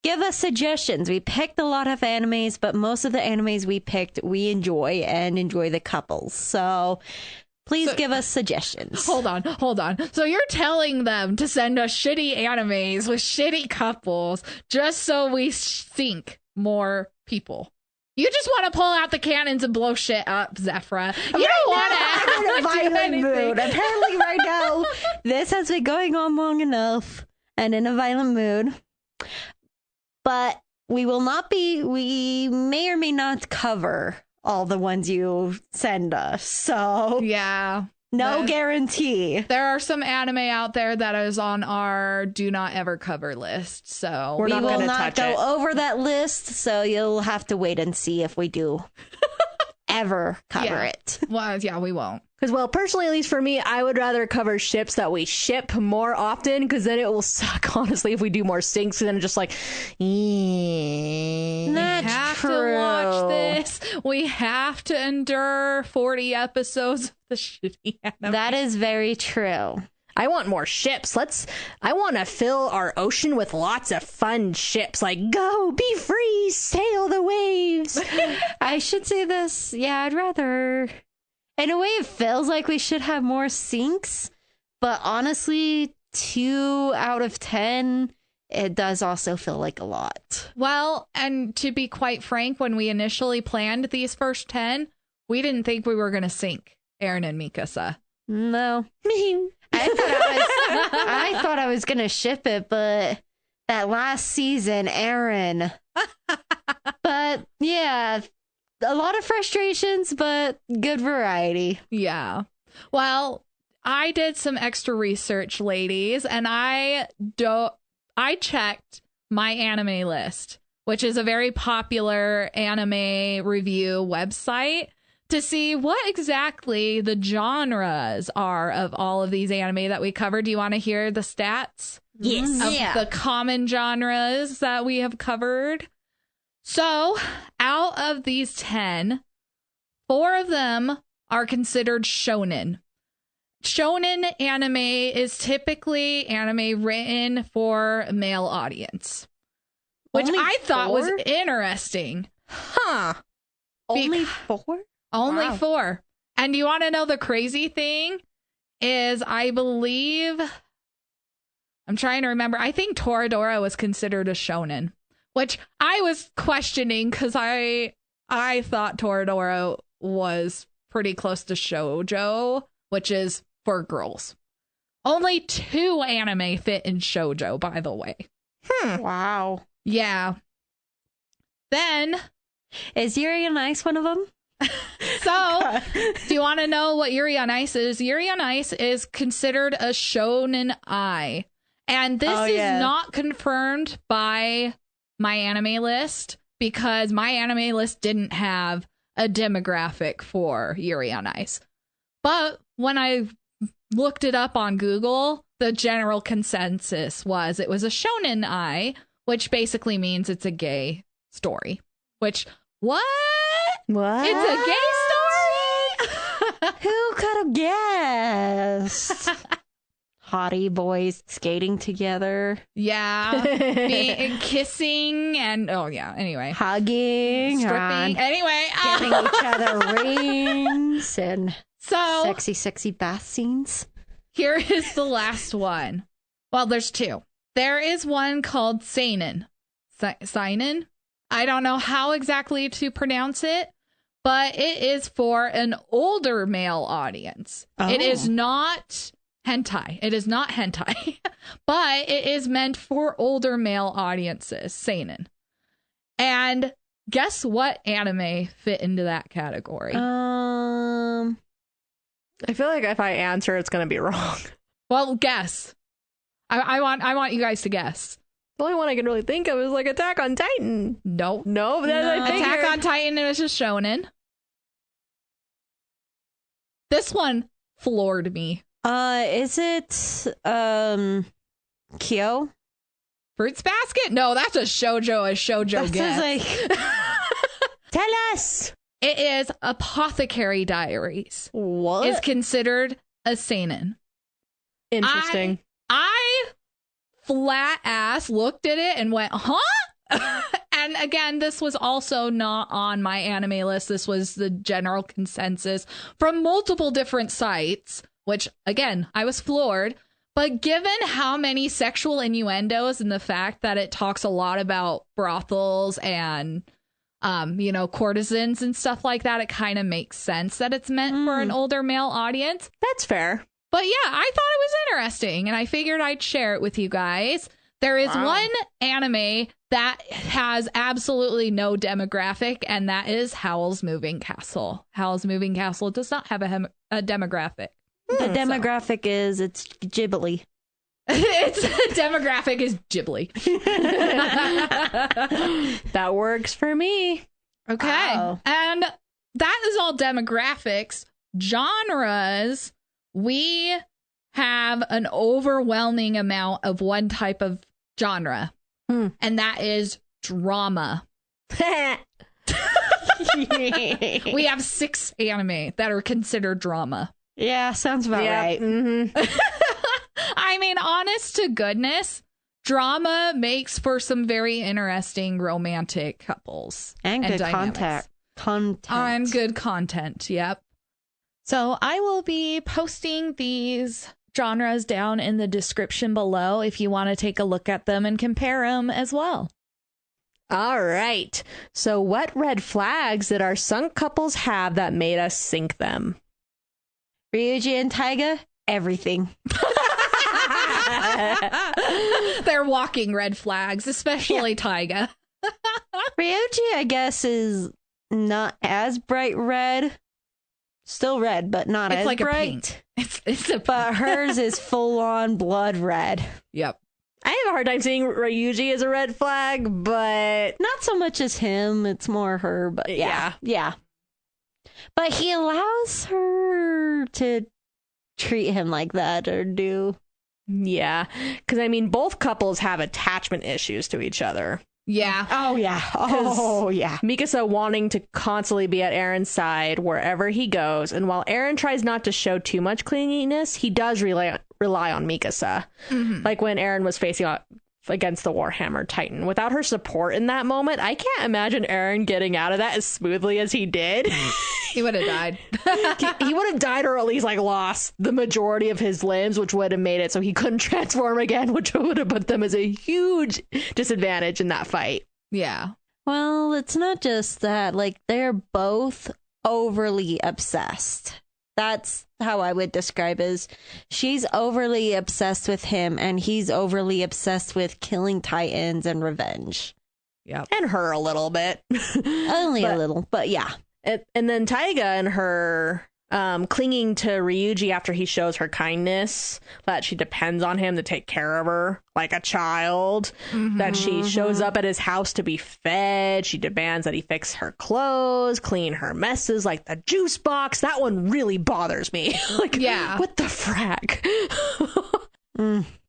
Give us suggestions. We picked a lot of animes, but most of the animes we picked, we enjoy and enjoy the couples. So please give us suggestions. Hold on. So you're telling them to send us shitty animes with shitty couples just so we sync more people. You just want to pull out the cannons and blow shit up, Zephra. You don't want to I'm in a violent mood. Apparently right now, this has been going on long enough and in a violent mood. But we may or may not cover all the ones you send us. So yeah. No guarantee. There are some anime out there that is on our do not ever cover list. So We're We not will gonna not touch go it. over that list, so you'll have to wait and see if we do ever cover it. well, yeah, we won't. Because, well, personally, at least for me, I would rather cover ships that we ship more often, because then it will suck, honestly, if we do more syncs, and then it's just like, That's We have true. to watch this. We have to endure 40 episodes of the shitty anime. That is very true. I want more ships. I want to fill our ocean with lots of fun ships. Like, go, be free, sail the waves. I should say this. Yeah, I'd rather. In a way, it feels like we should have more syncs, but honestly, 2 out of 10, it does also feel like a lot. Well, and to be quite frank, when we initially planned these first 10, we didn't think we were going to sync Eren and Mikasa. No. I thought I was going to ship it, but that last season, Aaron. But yeah, a lot of frustrations, but good variety. Yeah. Well, I did some extra research, ladies, and I checked my anime list, which is a very popular anime review website, to see what exactly the genres are of all of these anime that we covered. Do you want to hear the stats? Yes. Of the common genres that we have covered? So, out of these 10, 4 of them are considered shounen. Shounen anime is typically anime written for a male audience, which Only I thought was 4? interesting. Huh. Only 4? Only Wow. 4. And you want to know the crazy thing is, I believe, I'm trying to remember, I think Toradora was considered a shonen, which I was questioning because I thought Toradora was pretty close to shoujo, which is for girls. Only 2 anime fit in shoujo, by the way. Wow. Yeah. Then, Is Yuri on Ice one of them? so, do you want to know what Yuri on Ice is? Yuri on Ice is considered a shonen ai. And this is not confirmed by my anime list, because my anime list didn't have a demographic for Yuri on Ice. But when I looked it up on Google, the general consensus was it was a shonen ai, which basically means it's a gay story. Which, what? What? It's a gay story? Who could have guessed? Hottie boys skating together, Yeah. And kissing and, oh yeah, anyway. hugging, Stripping. and Anyway. giving each other rings and So, sexy bath scenes. here is the last one. Well, there's 2. There is one called Seinen. Seinen? I don't know how exactly to pronounce it, but it is for an older male audience. It is not hentai. It is not hentai, but it is meant for older male audiences, seinen. And guess what anime fit into that category? I feel like if I answer, it's going to be wrong. Well, guess. I want you guys to guess. The only one I can really think of is like Attack on Titan. Nope. No, but No. I figured. Attack on Titan is a shonen. This one floored me. Is it Kyo? Fruits Basket? No, that's a shoujo That guess. sounds like Tell us. It is Apothecary Diaries. what? Is considered a seinen. Interesting. I flat ass looked at it and went, huh? And again, this was also not on my anime list. This was the general consensus from multiple different sites, which again, I was floored. But given how many sexual innuendos and the fact that it talks a lot about brothels and courtesans and stuff like that, it kind of makes sense that it's meant for an older male audience. That's fair. But yeah, I thought it was interesting, and I figured I'd share it with you guys. There is one anime that has absolutely no demographic, and that is Howl's Moving Castle. Howl's Moving Castle does not have a demographic. The demographic is it's Ghibli. Its demographic is Ghibli. That works for me. Okay. Wow. And that is all demographics. Genres, we have an overwhelming amount of one type of genre, and that is drama. We have 6 anime that are considered drama. Yeah, sounds about right. Mm-hmm. I mean, honest to goodness, drama makes for some very interesting romantic couples. And good dynamics. content. And good content, yep. So I will be posting these genres down in the description below if you want to take a look at them and compare them as well. All right. So what red flags did our sunk couples have that made us sink them? Ryuji and Taiga, everything. They're walking red flags, especially Taiga. Ryuji, I guess, is not as bright red. Still red, but not It's as like bright. a pink. It's a But hers is full on blood red. Yep. I have a hard time seeing Ryuji as a red flag, but Not so much as him, it's more her, but yeah. But he allows her to treat him like that or do. yeah. Because, I mean, both couples have attachment issues to each other. Yeah. Oh, yeah. Oh, yeah. Mikasa wanting to constantly be at Aaron's side wherever he goes, and while Aaron tries not to show too much clinginess, he does rely on Mikasa. Mm-hmm. Like when Aaron was facing off against the Warhammer Titan. Without her support in that moment, I can't imagine Aaron getting out of that as smoothly as he did. He would have died. He would have died or at least like lost the majority of his limbs, which would have made it so he couldn't transform again, which would have put them as a huge disadvantage in that fight. Yeah. Well, it's not just that. Like, they're both overly obsessed. That's how I would describe it. She's overly obsessed with him, and he's overly obsessed with killing Titans and revenge. Yep. And her a little bit. Only a little, but yeah. And then Taiga and her clinging to Ryuji after he shows her kindness, that she depends on him to take care of her like a child, that she shows up at his house to be fed, she demands that he fix her clothes, clean her messes like the juice box. That one really bothers me. Like, Yeah. what the frack?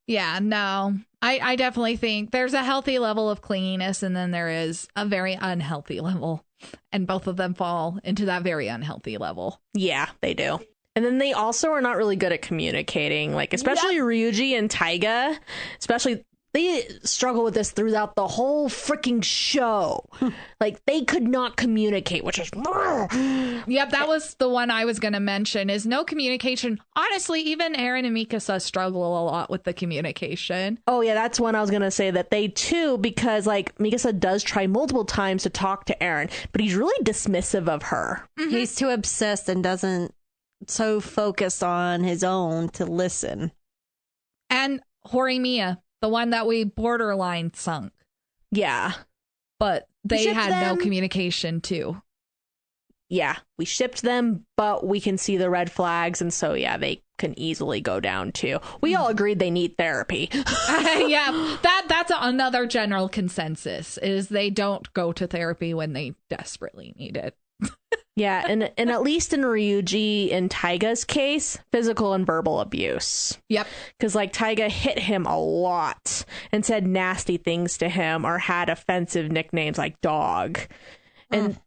Yeah, no. I definitely think there's a healthy level of cleanliness, and then there is a very unhealthy level. And both of them fall into that very unhealthy level. Yeah, they do. And then they also are not really good at communicating, like especially Ryuji and Taiga, especially they struggle with this throughout the whole freaking show. Like they could not communicate, which is Yep, that was the one I was going to mention is no communication. Honestly, even Aaron and Mikasa struggle a lot with the communication. Oh yeah, that's one I was gonna say that they too, because like Mikasa does try multiple times to talk to Aaron, but he's really dismissive of her. He's too obsessed and doesn't so focus on his own to listen. And Horimiya, the one that we borderline sunk, Yeah. but they shipped had no them. communication too. Yeah, we shipped them, but we can see the red flags, and so yeah, they can easily go down too. We all agreed they need therapy. Yeah, that's another general consensus is they don't go to therapy when they desperately need it. Yeah, and at least in Ryuji and Taiga's case, physical and verbal abuse. Yep. Because like Taiga hit him a lot and said nasty things to him or had offensive nicknames like dog. And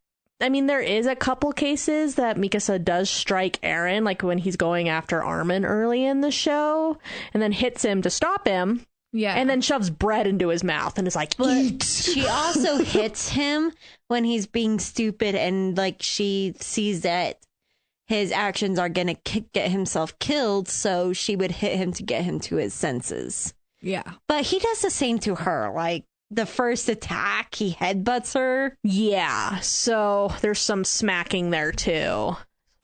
I mean, there is a couple cases that Mikasa does strike Aaron, like when he's going after Armin early in the show, and then hits him to stop him. Yeah. And then shoves bread into his mouth and is like, eat. She also hits him when he's being stupid and like she sees that his actions are going to get himself killed. So she would hit him to get him to his senses. Yeah. But he does the same to her. Like the first attack, he headbutts her. Yeah. So there's some smacking there too.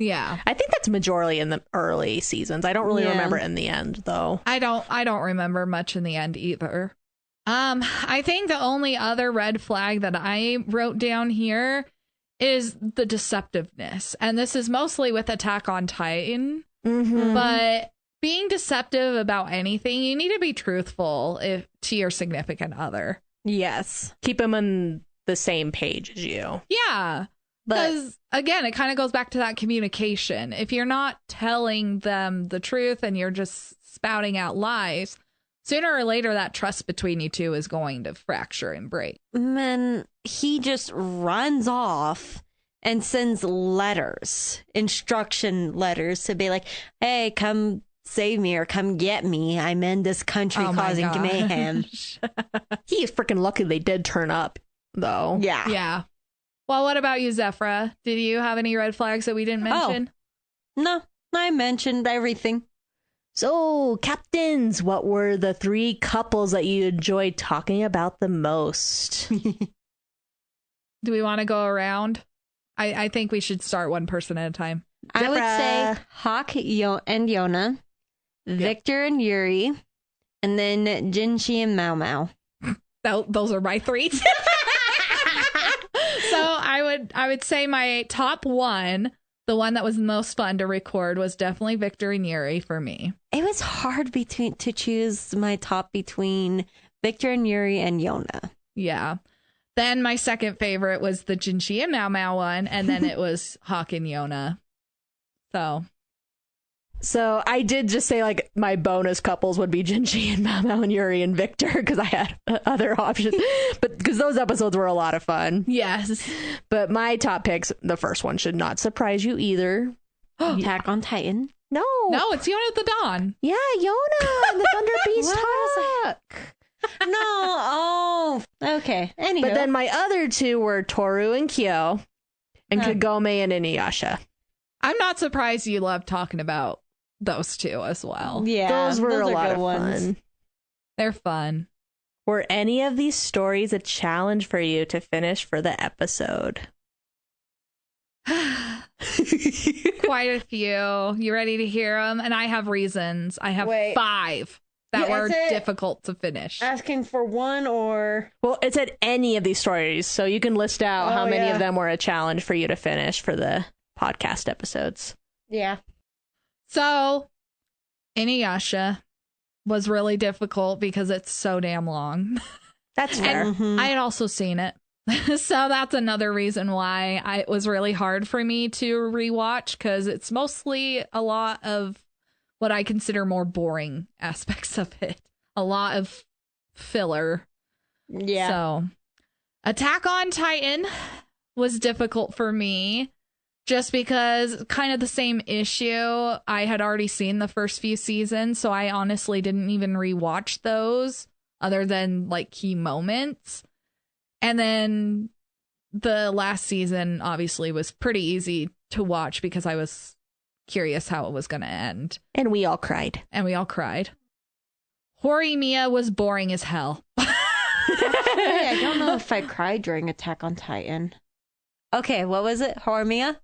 Yeah. I think that's majorly in the early seasons. I don't really remember in the end though. I don't remember much in the end either. I think the only other red flag that I wrote down here is the deceptiveness. And this is mostly with Attack on Titan. Mm-hmm. But being deceptive about anything, you need to be truthful to your significant other. Yes. Keep them on the same page as you. Yeah. Because, again, it kind of goes back to that communication. If you're not telling them the truth and you're just spouting out lies, sooner or later that trust between you two is going to fracture and break. Man, he just runs off and sends letters, instruction letters to be like, hey, come save me or come get me. I'm in this country causing mayhem. He is freaking lucky they did turn up, though. Yeah. Yeah. Well, what about you, Zephra? Did you have any red flags that we didn't mention? No, I mentioned everything. So, captains, what were the 3 couples that you enjoyed talking about the most? Do we want to go around? I think we should start one person at a time. I would say Hawk and Yona, Victor and Yuri, and then Jinshi and Mao Mao. Those are my 3. So I would say my top 1, the one that was most fun to record, was definitely Victor and Yuri for me. It was hard to choose my top between Victor and Yuri and Yona. Yeah. Then my second favorite was the Jinshi and Mao Mao one, and then it was Hawk and Yona. So I did just say, like, my bonus couples would be Jinshi and Mao Mao and Yuri and Victor, because I had other options. But because those episodes were a lot of fun. Yes. But my top picks, the first one should not surprise you either. Attack on Titan. No, it's Yona the Dawn. Yeah, Yona and the Thunder Beast Hawk. No, oh, okay. Anywho. But then my other 2 were Toru and Kyo, and Kagome and Inuyasha. I'm not surprised you love talking about those 2 as well. Yeah, those were a lot of ones. fun. They're fun. Were any of these stories a challenge for you to finish for the episode? Quite a few. You ready to hear them? And I have reasons. I have 5 that were difficult to finish. Asking for one or... Well, it said any of these stories, so you can list out how many of them were a challenge for you to finish for the podcast episodes. Yeah. So, Inuyasha was really difficult because it's so damn long. That's fair. I had also seen it. So that's another reason why it was really hard for me to rewatch, because it's mostly a lot of what I consider more boring aspects of it. A lot of filler. Yeah. So, Attack on Titan was difficult for me just because kind of the same issue. I had already seen the first few seasons, so I honestly didn't even rewatch those other than like key moments. And then the last season obviously was pretty easy to watch because I was curious how it was going to end. And we all cried. Horimiya was boring as hell. I don't know if I cried during Attack on Titan. Okay, what was it? Horimiya?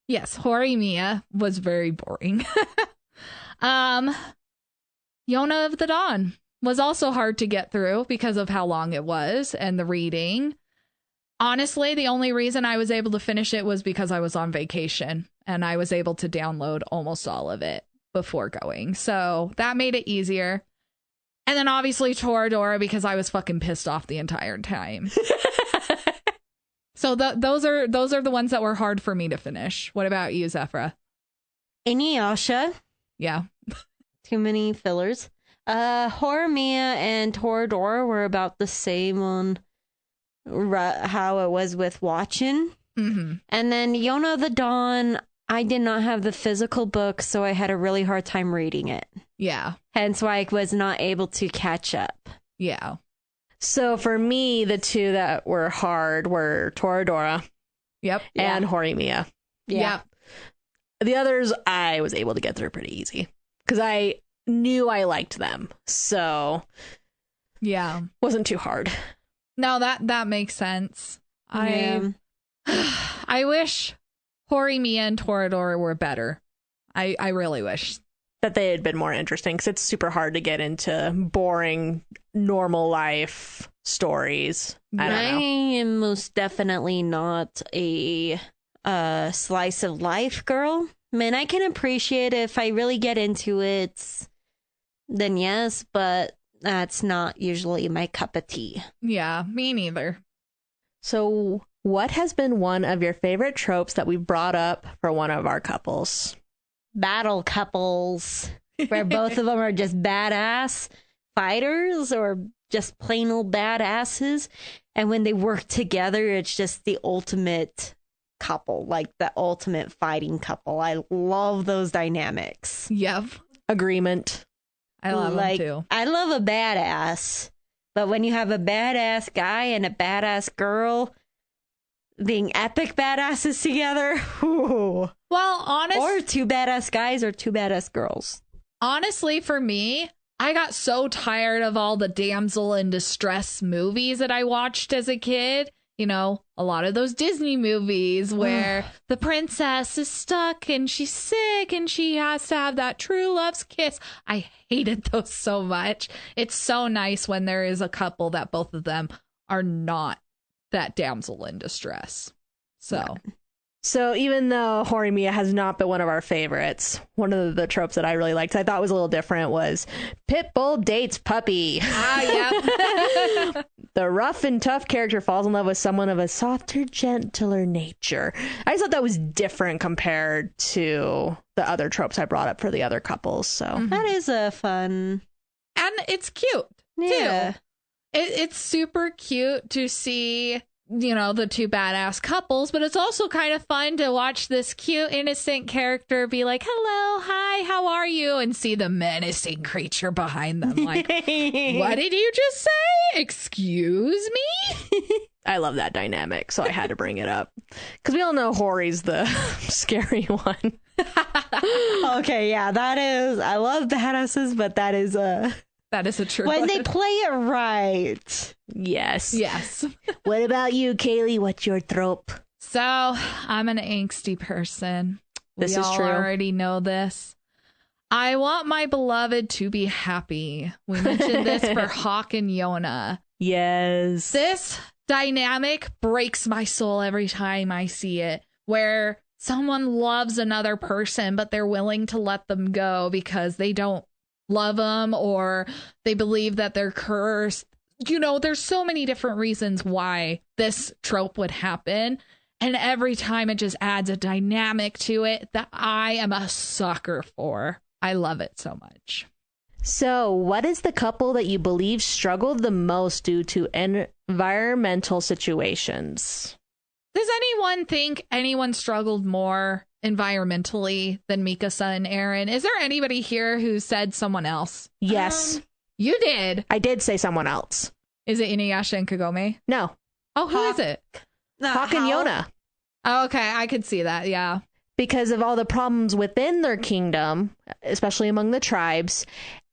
Yes, Horimiya was very boring. Yona of the Dawn was also hard to get through because of how long it was and the reading. Honestly, the only reason I was able to finish it was because I was on vacation and I was able to download almost all of it before going. So that made it easier. And then obviously Toradora, because I was fucking pissed off the entire time. So those are the ones that were hard for me to finish. What about you, Zephra? Inuyasha. Yeah. Too many fillers. Horimiya and Toradora were about the same on how it was with watching. Mm-hmm. And then Yona of the Dawn, I did not have the physical book, so I had a really hard time reading it. Yeah. Hence why I was not able to catch up. Yeah. So for me, the 2 that were hard were Toradora. Yep. And Horimiya. Yeah. The others I was able to get through pretty easy because I knew I liked them. So yeah, wasn't too hard. No, that makes sense. Yeah. I wish Horimiya and Toradora were better. I really wish that they had been more interesting because it's super hard to get into boring normal life stories. I don't know. I am most definitely not a slice of life girl. I mean, I can appreciate it if I really get into it, then yes, but that's not usually my cup of tea. Yeah, me neither. So, what has been one of your favorite tropes that we've brought up for one of our couples? Battle couples, where both of them are just badass fighters or just plain old badasses. And when they work together, it's just the ultimate couple, like the ultimate fighting couple. I love those dynamics. Yep. Agreement. I love them too. I love a badass, but when you have a badass guy and a badass girl being epic badasses together, whew. Well, or two badass guys or two badass girls. Honestly, for me, I got so tired of all the damsel in distress movies that I watched as a kid. You know, a lot of those Disney movies where the princess is stuck and she's sick and she has to have that true love's kiss. I hated those so much. It's so nice when there is a couple that both of them are not that damsel in distress. So even though Horimiya has not been one of our favorites, one of the tropes that I really liked, I thought was a little different, was Pitbull dates puppy. Yeah. The rough and tough character falls in love with someone of a softer, gentler nature. I just thought that was different compared to the other tropes I brought up for the other couples. So That is a fun. And it's cute, Yeah. too. It's super cute to see, you know, the two badass couples, but it's also kind of fun to watch this cute, innocent character be like, hello, hi, how are you? And see the menacing creature behind them. Like, what did you just say? Excuse me? I love that dynamic, so I had to bring it up. Because we all know Hori's the scary one. Okay, yeah, that is. I love badasses, but that is a. That is a true When one. they play it right. Yes. Yes. What about you, Kaylee? What's your trope? So I'm an angsty person. This We is all true. already know this. I want my beloved to be happy. We mentioned this for Hawk and Yona. Yes. This dynamic breaks my soul every time I see it, where someone loves another person, but they're willing to let them go because they don't love them or they believe that they're cursed. You know, there's so many different reasons why this trope would happen. And every time it just adds a dynamic to it that I am a sucker for. I love it so much. So, what is the couple that you believe struggled the most due to environmental situations? Does anyone think anyone struggled more environmentally than Mikasa and Eren? Is there anybody here who said someone else? Yes. You did. I did say someone else. Is it Inuyasha and Kagome? No. Oh, who is it? Hawk and Yona. Oh, okay, I could see that. Yeah. Because of all the problems within their kingdom, especially among the tribes,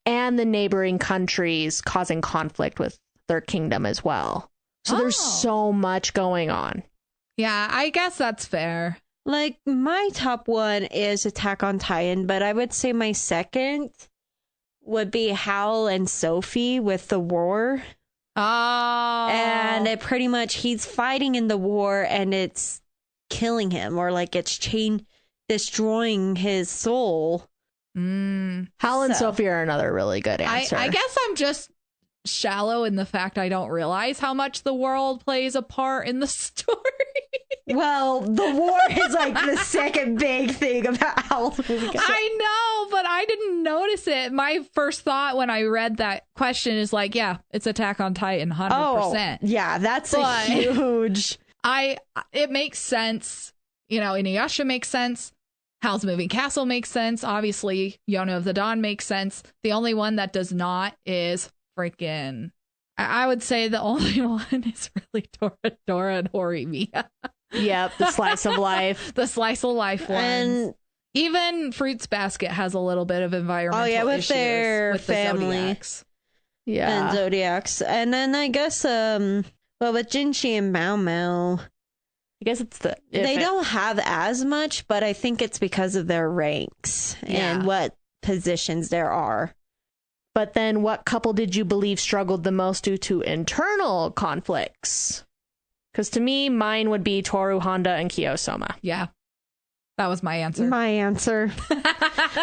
and the neighboring countries causing conflict with their kingdom as well. So there's so much going on. Yeah, I guess that's fair. Like, my top one is Attack on Titan, but I would say my second would be Howl and Sophie with the war. Oh. And it pretty much, he's fighting in the war and it's killing him, or like it's destroying his soul. Howl and Sophie are another really good answer. I guess I'm just shallow in the fact I don't realize how much the world plays a part in the story. Well, the war is like the second big thing about Howl's movie. I know, but I didn't notice it. My first thought when I read that question is like, yeah, it's Attack on Titan, 100%. Oh, yeah, that's a huge. It makes sense. You know, Inuyasha makes sense. Howl's Moving Castle makes sense. Obviously, Yona of the Dawn makes sense. The only one that does not is freaking. I would say the only one is really Toradora and Horimiya. Yep, the slice of life. The slice of life ones. And even Fruits Basket has a little bit of environmental with issues their with the family. Zodiacs. Yeah. And Zodiacs. And then I guess, with Jinchi and Mao Mao, I guess it's they don't have as much, but I think it's because of their ranks and what positions there are. But then what couple did you believe struggled the most due to internal conflicts? Because to me, mine would be Toru Honda and Kiyosoma. Yeah. That was my answer. My answer.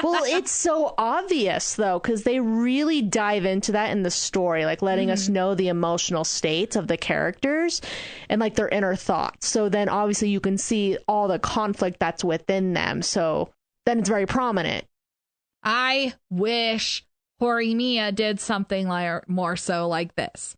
Well, it's so obvious, though, because they really dive into that in the story, like letting us know the emotional states of the characters and like their inner thoughts. So then obviously you can see all the conflict that's within them. So then it's very prominent. I wish Horimiya did something like more so like this.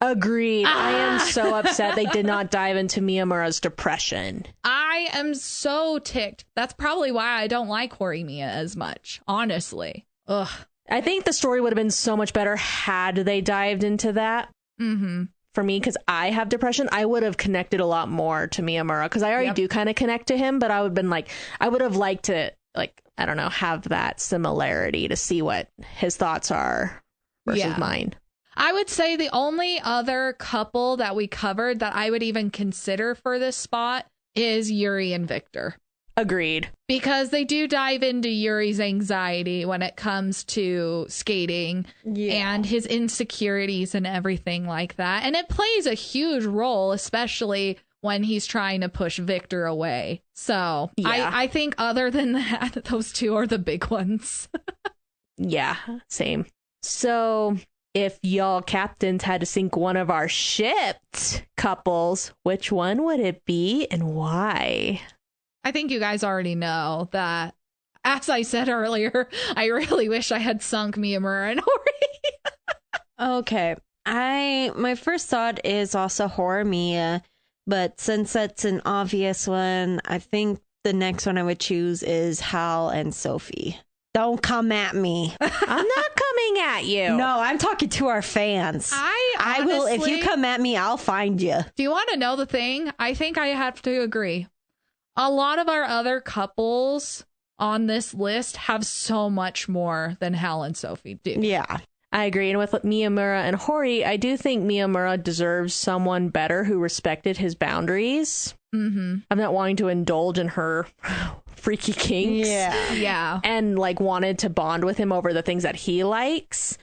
Agreed. I am so upset they did not dive into Miyamura's depression. I am so ticked. That's probably why I don't like Horimiya as much, honestly. Ugh. I think the story would have been so much better had they dived into that. Mm-hmm. For me, because I have depression, I would have connected a lot more to Miyamura, because I already do kind of connect to him, but I would have been like, I would have liked to, like, I don't know, have that similarity to see what his thoughts are versus mine. I would say the only other couple that we covered that I would even consider for this spot is Yuri and Victor. Agreed. Because they do dive into Yuri's anxiety when it comes to skating and his insecurities and everything like that. And it plays a huge role, especially when he's trying to push Victor away. So I think other than that, those two are the big ones. Yeah, same. So if y'all captains had to sink one of our shipped couples, which one would it be and why? I think you guys already know that, as I said earlier, I really wish I had sunk Miyamura and Hori. Okay. My first thought is also Horimiya, but since that's an obvious one, I think the next one I would choose is Howl and Sophie. Don't come at me. I'm not coming at you. No, I'm talking to our fans. I will. If you come at me, I'll find you. Do you want to know the thing? I think I have to agree. A lot of our other couples on this list have so much more than Hal and Sophie do. Yeah. I agree. And with Miyamura and Hori, I do think Miyamura deserves someone better who respected his boundaries. Mm-hmm. I'm not wanting to indulge in her freaky kinks. Yeah. And like wanted to bond with him over the things that he likes.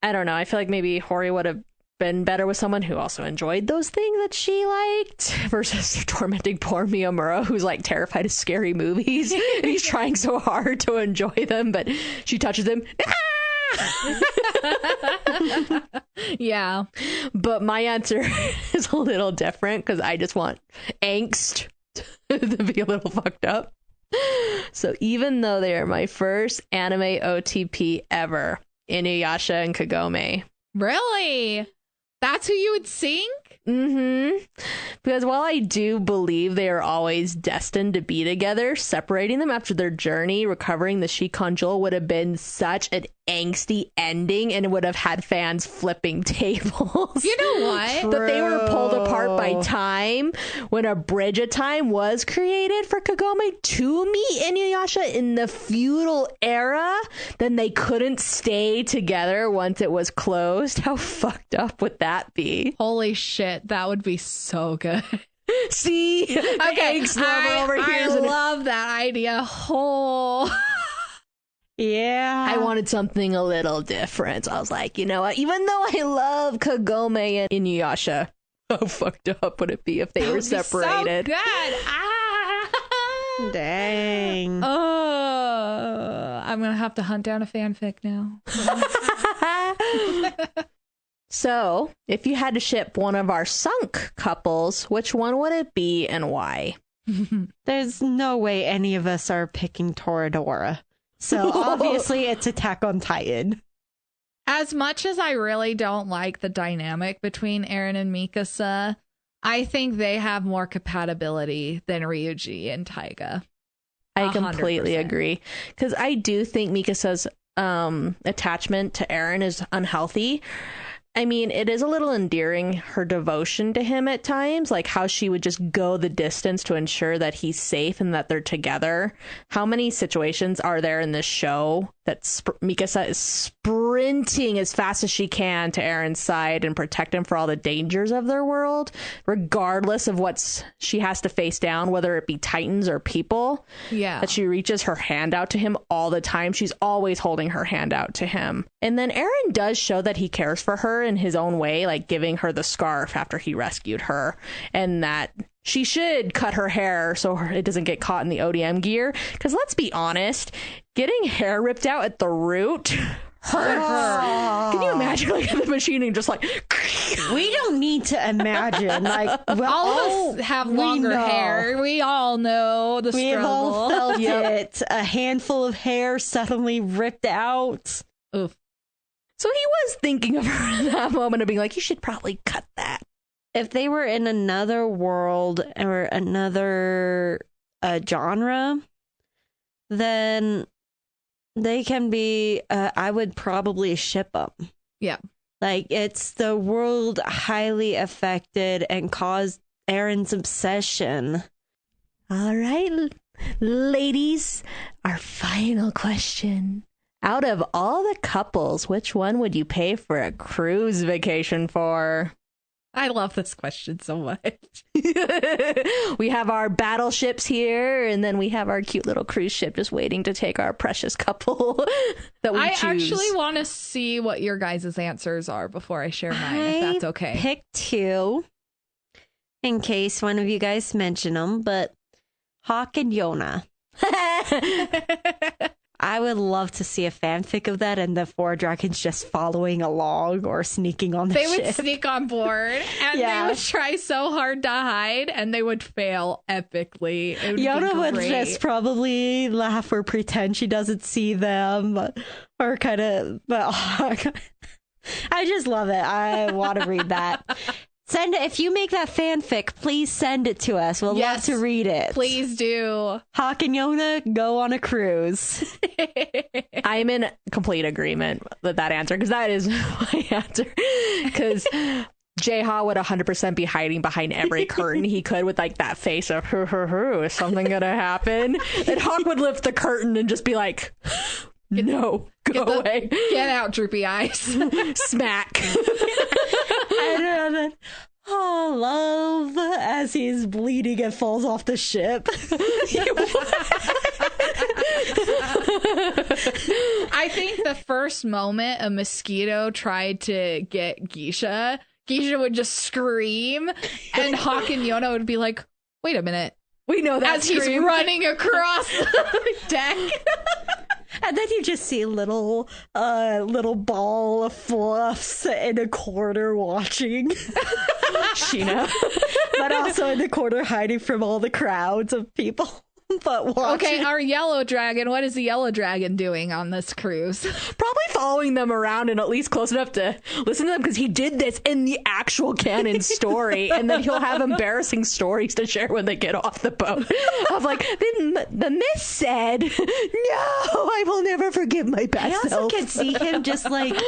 I don't know. I feel like maybe Hori would have been better with someone who also enjoyed those things that she liked versus tormenting poor Miyamura, who's like terrified of scary movies and he's trying so hard to enjoy them, but she touches him. Yeah. But my answer is a little different because I just want angst to be a little fucked up. So even though they are my first anime OTP ever, Inuyasha and Kagome. Really? That's who you would sing? Mm-hmm. Because while I do believe they are always destined to be together, separating them after their journey, recovering the Shikon Jewel would have been such an angsty ending and it would have had fans flipping tables. You know what? That they were pulled apart by time when a bridge of time was created for Kagome to meet Inuyasha in the feudal era. Then they couldn't stay together once it was closed. How fucked up would that be? Holy shit, that would be so good. See? Okay, I love that idea. Oh. Yeah. I wanted something a little different. I was like, you know what? Even though I love Kagome and Inuyasha, how fucked up would it be if they were separated? So good. Ah. Dang. Oh, I'm going to have to hunt down a fanfic now. So, if you had to ship one of our sunk couples, which one would it be and why? There's no way any of us are picking Toradora. So obviously it's Attack on Titan. As much as I really don't like the dynamic between Eren and Mikasa, I think they have more compatibility than Ryuji and Taiga. I completely agree. Because I do think Mikasa's attachment to Eren is unhealthy. I mean, it is a little endearing, her devotion to him at times, like how she would just go the distance to ensure that he's safe and that they're together. How many situations are there in this show that Mikasa is sprinting as fast as she can to Eren's side and protect him for all the dangers of their world, regardless of what she has to face down, whether it be Titans or people? Yeah. That she reaches her hand out to him all the time. She's always holding her hand out to him. And then Eren does show that he cares for her in his own way, like giving her the scarf after he rescued her, and that she should cut her hair so it doesn't get caught in the ODM gear. Because let's be honest, getting hair ripped out at the root hurts. Can you imagine like the machining just like... We don't need to imagine. Like, all of us have longer hair. We all know the struggle. We've all felt it. A handful of hair suddenly ripped out. Oof. So he was thinking of her in that moment of being like, you should probably cut that. If they were in another world or another genre, then they can be, I would probably ship them. Yeah. Like, it's the world highly affected and caused Aaron's obsession. All right, ladies, our final question. Out of all the couples, which one would you pay for a cruise vacation for? I love this question so much. We have our battleships here, and then we have our cute little cruise ship just waiting to take our precious couple that we choose. I actually want to see what your guys' answers are before I share mine, if that's okay. I picked two in case one of you guys mention them, but Hawk and Yona. I would love to see a fanfic of that and the four dragons just following along or sneaking on the ship. They would sneak on board and they would try so hard to hide and they would fail epically. Yona would just probably laugh or pretend she doesn't see them or kind of... I just love it. I want to read that. Send it. If you make that fanfic, please send it to us. We'll love to read it. Please do. Hawk and Yona go on a cruise. I'm in complete agreement with that answer because that is my answer. Because J-Ha would 100% be hiding behind every curtain he could with like that face of is something gonna happen? And Hawk would lift the curtain and just be like, no, go away. Get out, droopy eyes. Smack. And then, love, as he's bleeding and falls off the ship. I think the first moment a mosquito tried to get Geisha would just scream, and Hawk and Yona would be like, wait a minute. We know that as he's running across the deck. And then you just see little ball of fluffs in a corner watching. Sheena. But also in the corner hiding from all the crowds of people. But watching. Okay, our yellow dragon, what is the yellow dragon doing on this cruise? Probably following them around and at least close enough to listen to them because he did this in the actual canon story. And then he'll have embarrassing stories to share when they get off the boat. Of like, the myth said, no, I will never forgive my past I also can see him just like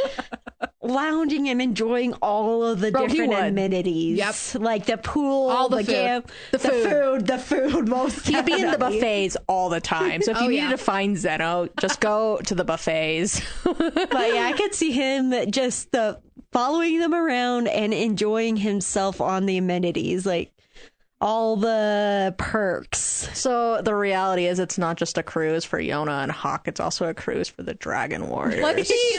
lounging and enjoying all of the different amenities. Yep. Like the pool, all the camp, the food. Most he'd be in the buffets all the time. So if you needed to find Zeno, just go to the buffets. But yeah, I could see him just following them around and enjoying himself on the amenities, like all the perks. So the reality is it's not just a cruise for Yona and Hawk, it's also a cruise for the Dragon Warriors.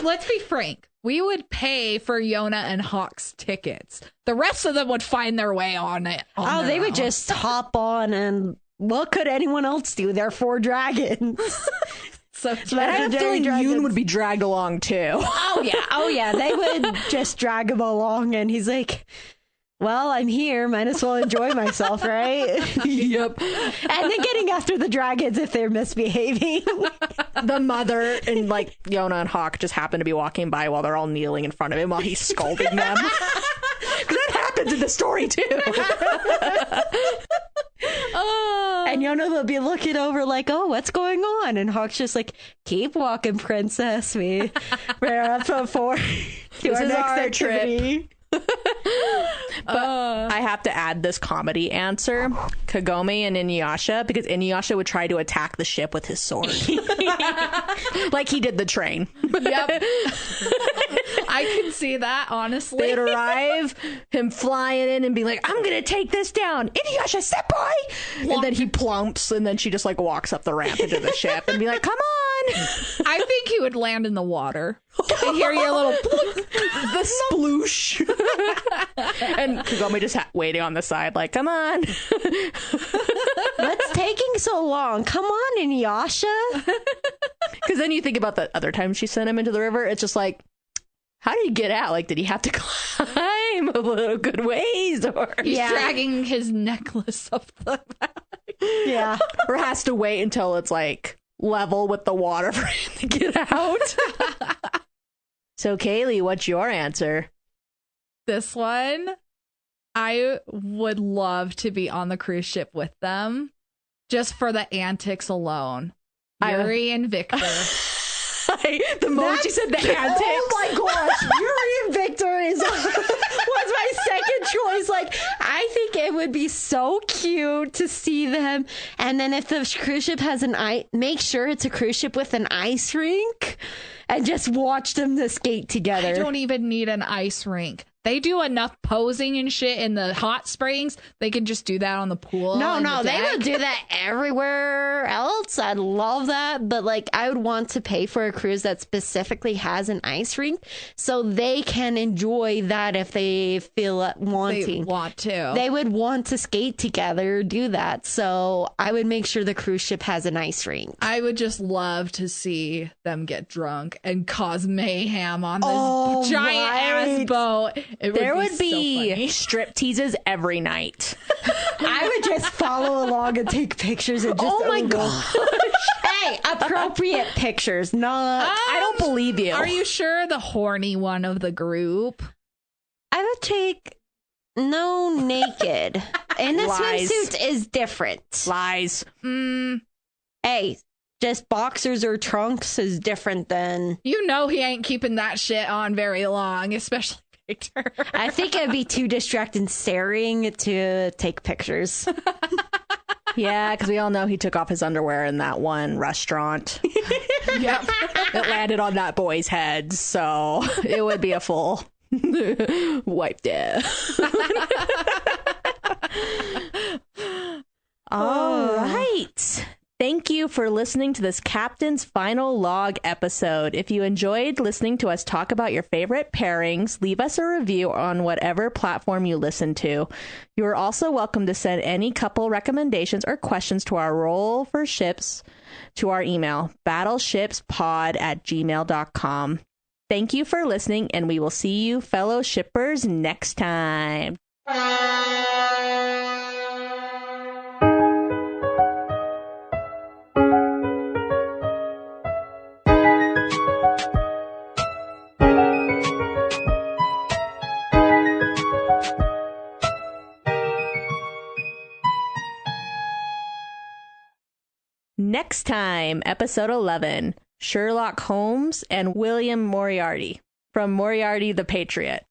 Let's be frank. We would pay for Yona and Hawk's tickets. The rest of them would find their way on it. They would just hop on, and what could anyone else do? They're four dragons. So I have a feeling Yoon would be dragged along too. Oh yeah. They would just drag him along, and he's like, well, I'm here. Might as well enjoy myself, right? Yep. And then getting after the dragons if they're misbehaving. The mother and like Yona and Hawk just happen to be walking by while they're all kneeling in front of him while he's scolding them. Because that happens in the story too. And Yona will be looking over like, oh, what's going on? And Hawk's just like, keep walking, princess. We're up for this is our activity. Trip. But I have to add this comedy answer, Kagome and Inuyasha, because Inuyasha would try to attack the ship with his sword. Like he did the train. Yep. I can see that, honestly. They'd arrive, him flying in and be like, I'm gonna take this down, Inuyasha, step by. And then he plumps, and then she just like walks up the ramp into the ship and be like, come on. I think he would land in the water. You hear your little the sploosh. And Kagome just waiting on the side, like, come on. What's taking so long? Come on, Inuyasha. Because then you think about the other time she sent him into the river. It's just like, how did he get out? Like, did he have to climb a little good ways? Or he's dragging his necklace up the back. Yeah. Or has to wait until it's like level with the water for him to get out. So, Kaylee, what's your answer? This one, I would love to be on the cruise ship with them just for the antics alone. Yuri and Victor. The moment you said the antics. Oh my gosh, Yuri and Victor was my second choice. Like, I think it would be so cute to see them. And then if the cruise ship has make sure it's a cruise ship with an ice rink and just watch them to skate together. I don't even need an ice rink. They do enough posing and shit in the hot springs. They can just do that on the pool. No, they would do that everywhere else. I'd love that. But like, I would want to pay for a cruise that specifically has an ice rink so they can enjoy that if they feel wanting. They want to. They would want to skate together, do that. So I would make sure the cruise ship has an ice rink. I would just love to see them get drunk and cause mayhem on this giant ass boat. There would be so strip teases every night. I would just follow along and take pictures and just. Oh my gosh. Hey, appropriate pictures. Not. I don't believe you. Are you sure the horny one of the group? I would take naked. And the Lies. swimsuit is different. Lies. Hey, just boxers or trunks is different than. You know he ain't keeping that shit on very long, especially Victor. I think it'd be too distracting staring to take pictures. Yeah, because we all know he took off his underwear in that one restaurant. Yep. It landed on that boy's head, so it would be a full wipe down. All right. Thank you for listening to this Captain's Final Log episode. If you enjoyed listening to us talk about your favorite pairings, leave us a review on whatever platform you listen to. You are also welcome to send any couple recommendations or questions to our Roll for Ships to our email, battleshipspod@gmail.com. Thank you for listening, and we will see you, fellow shippers, next time. Next time, episode 11, Sherlock Holmes and William Moriarty from Moriarty the Patriot.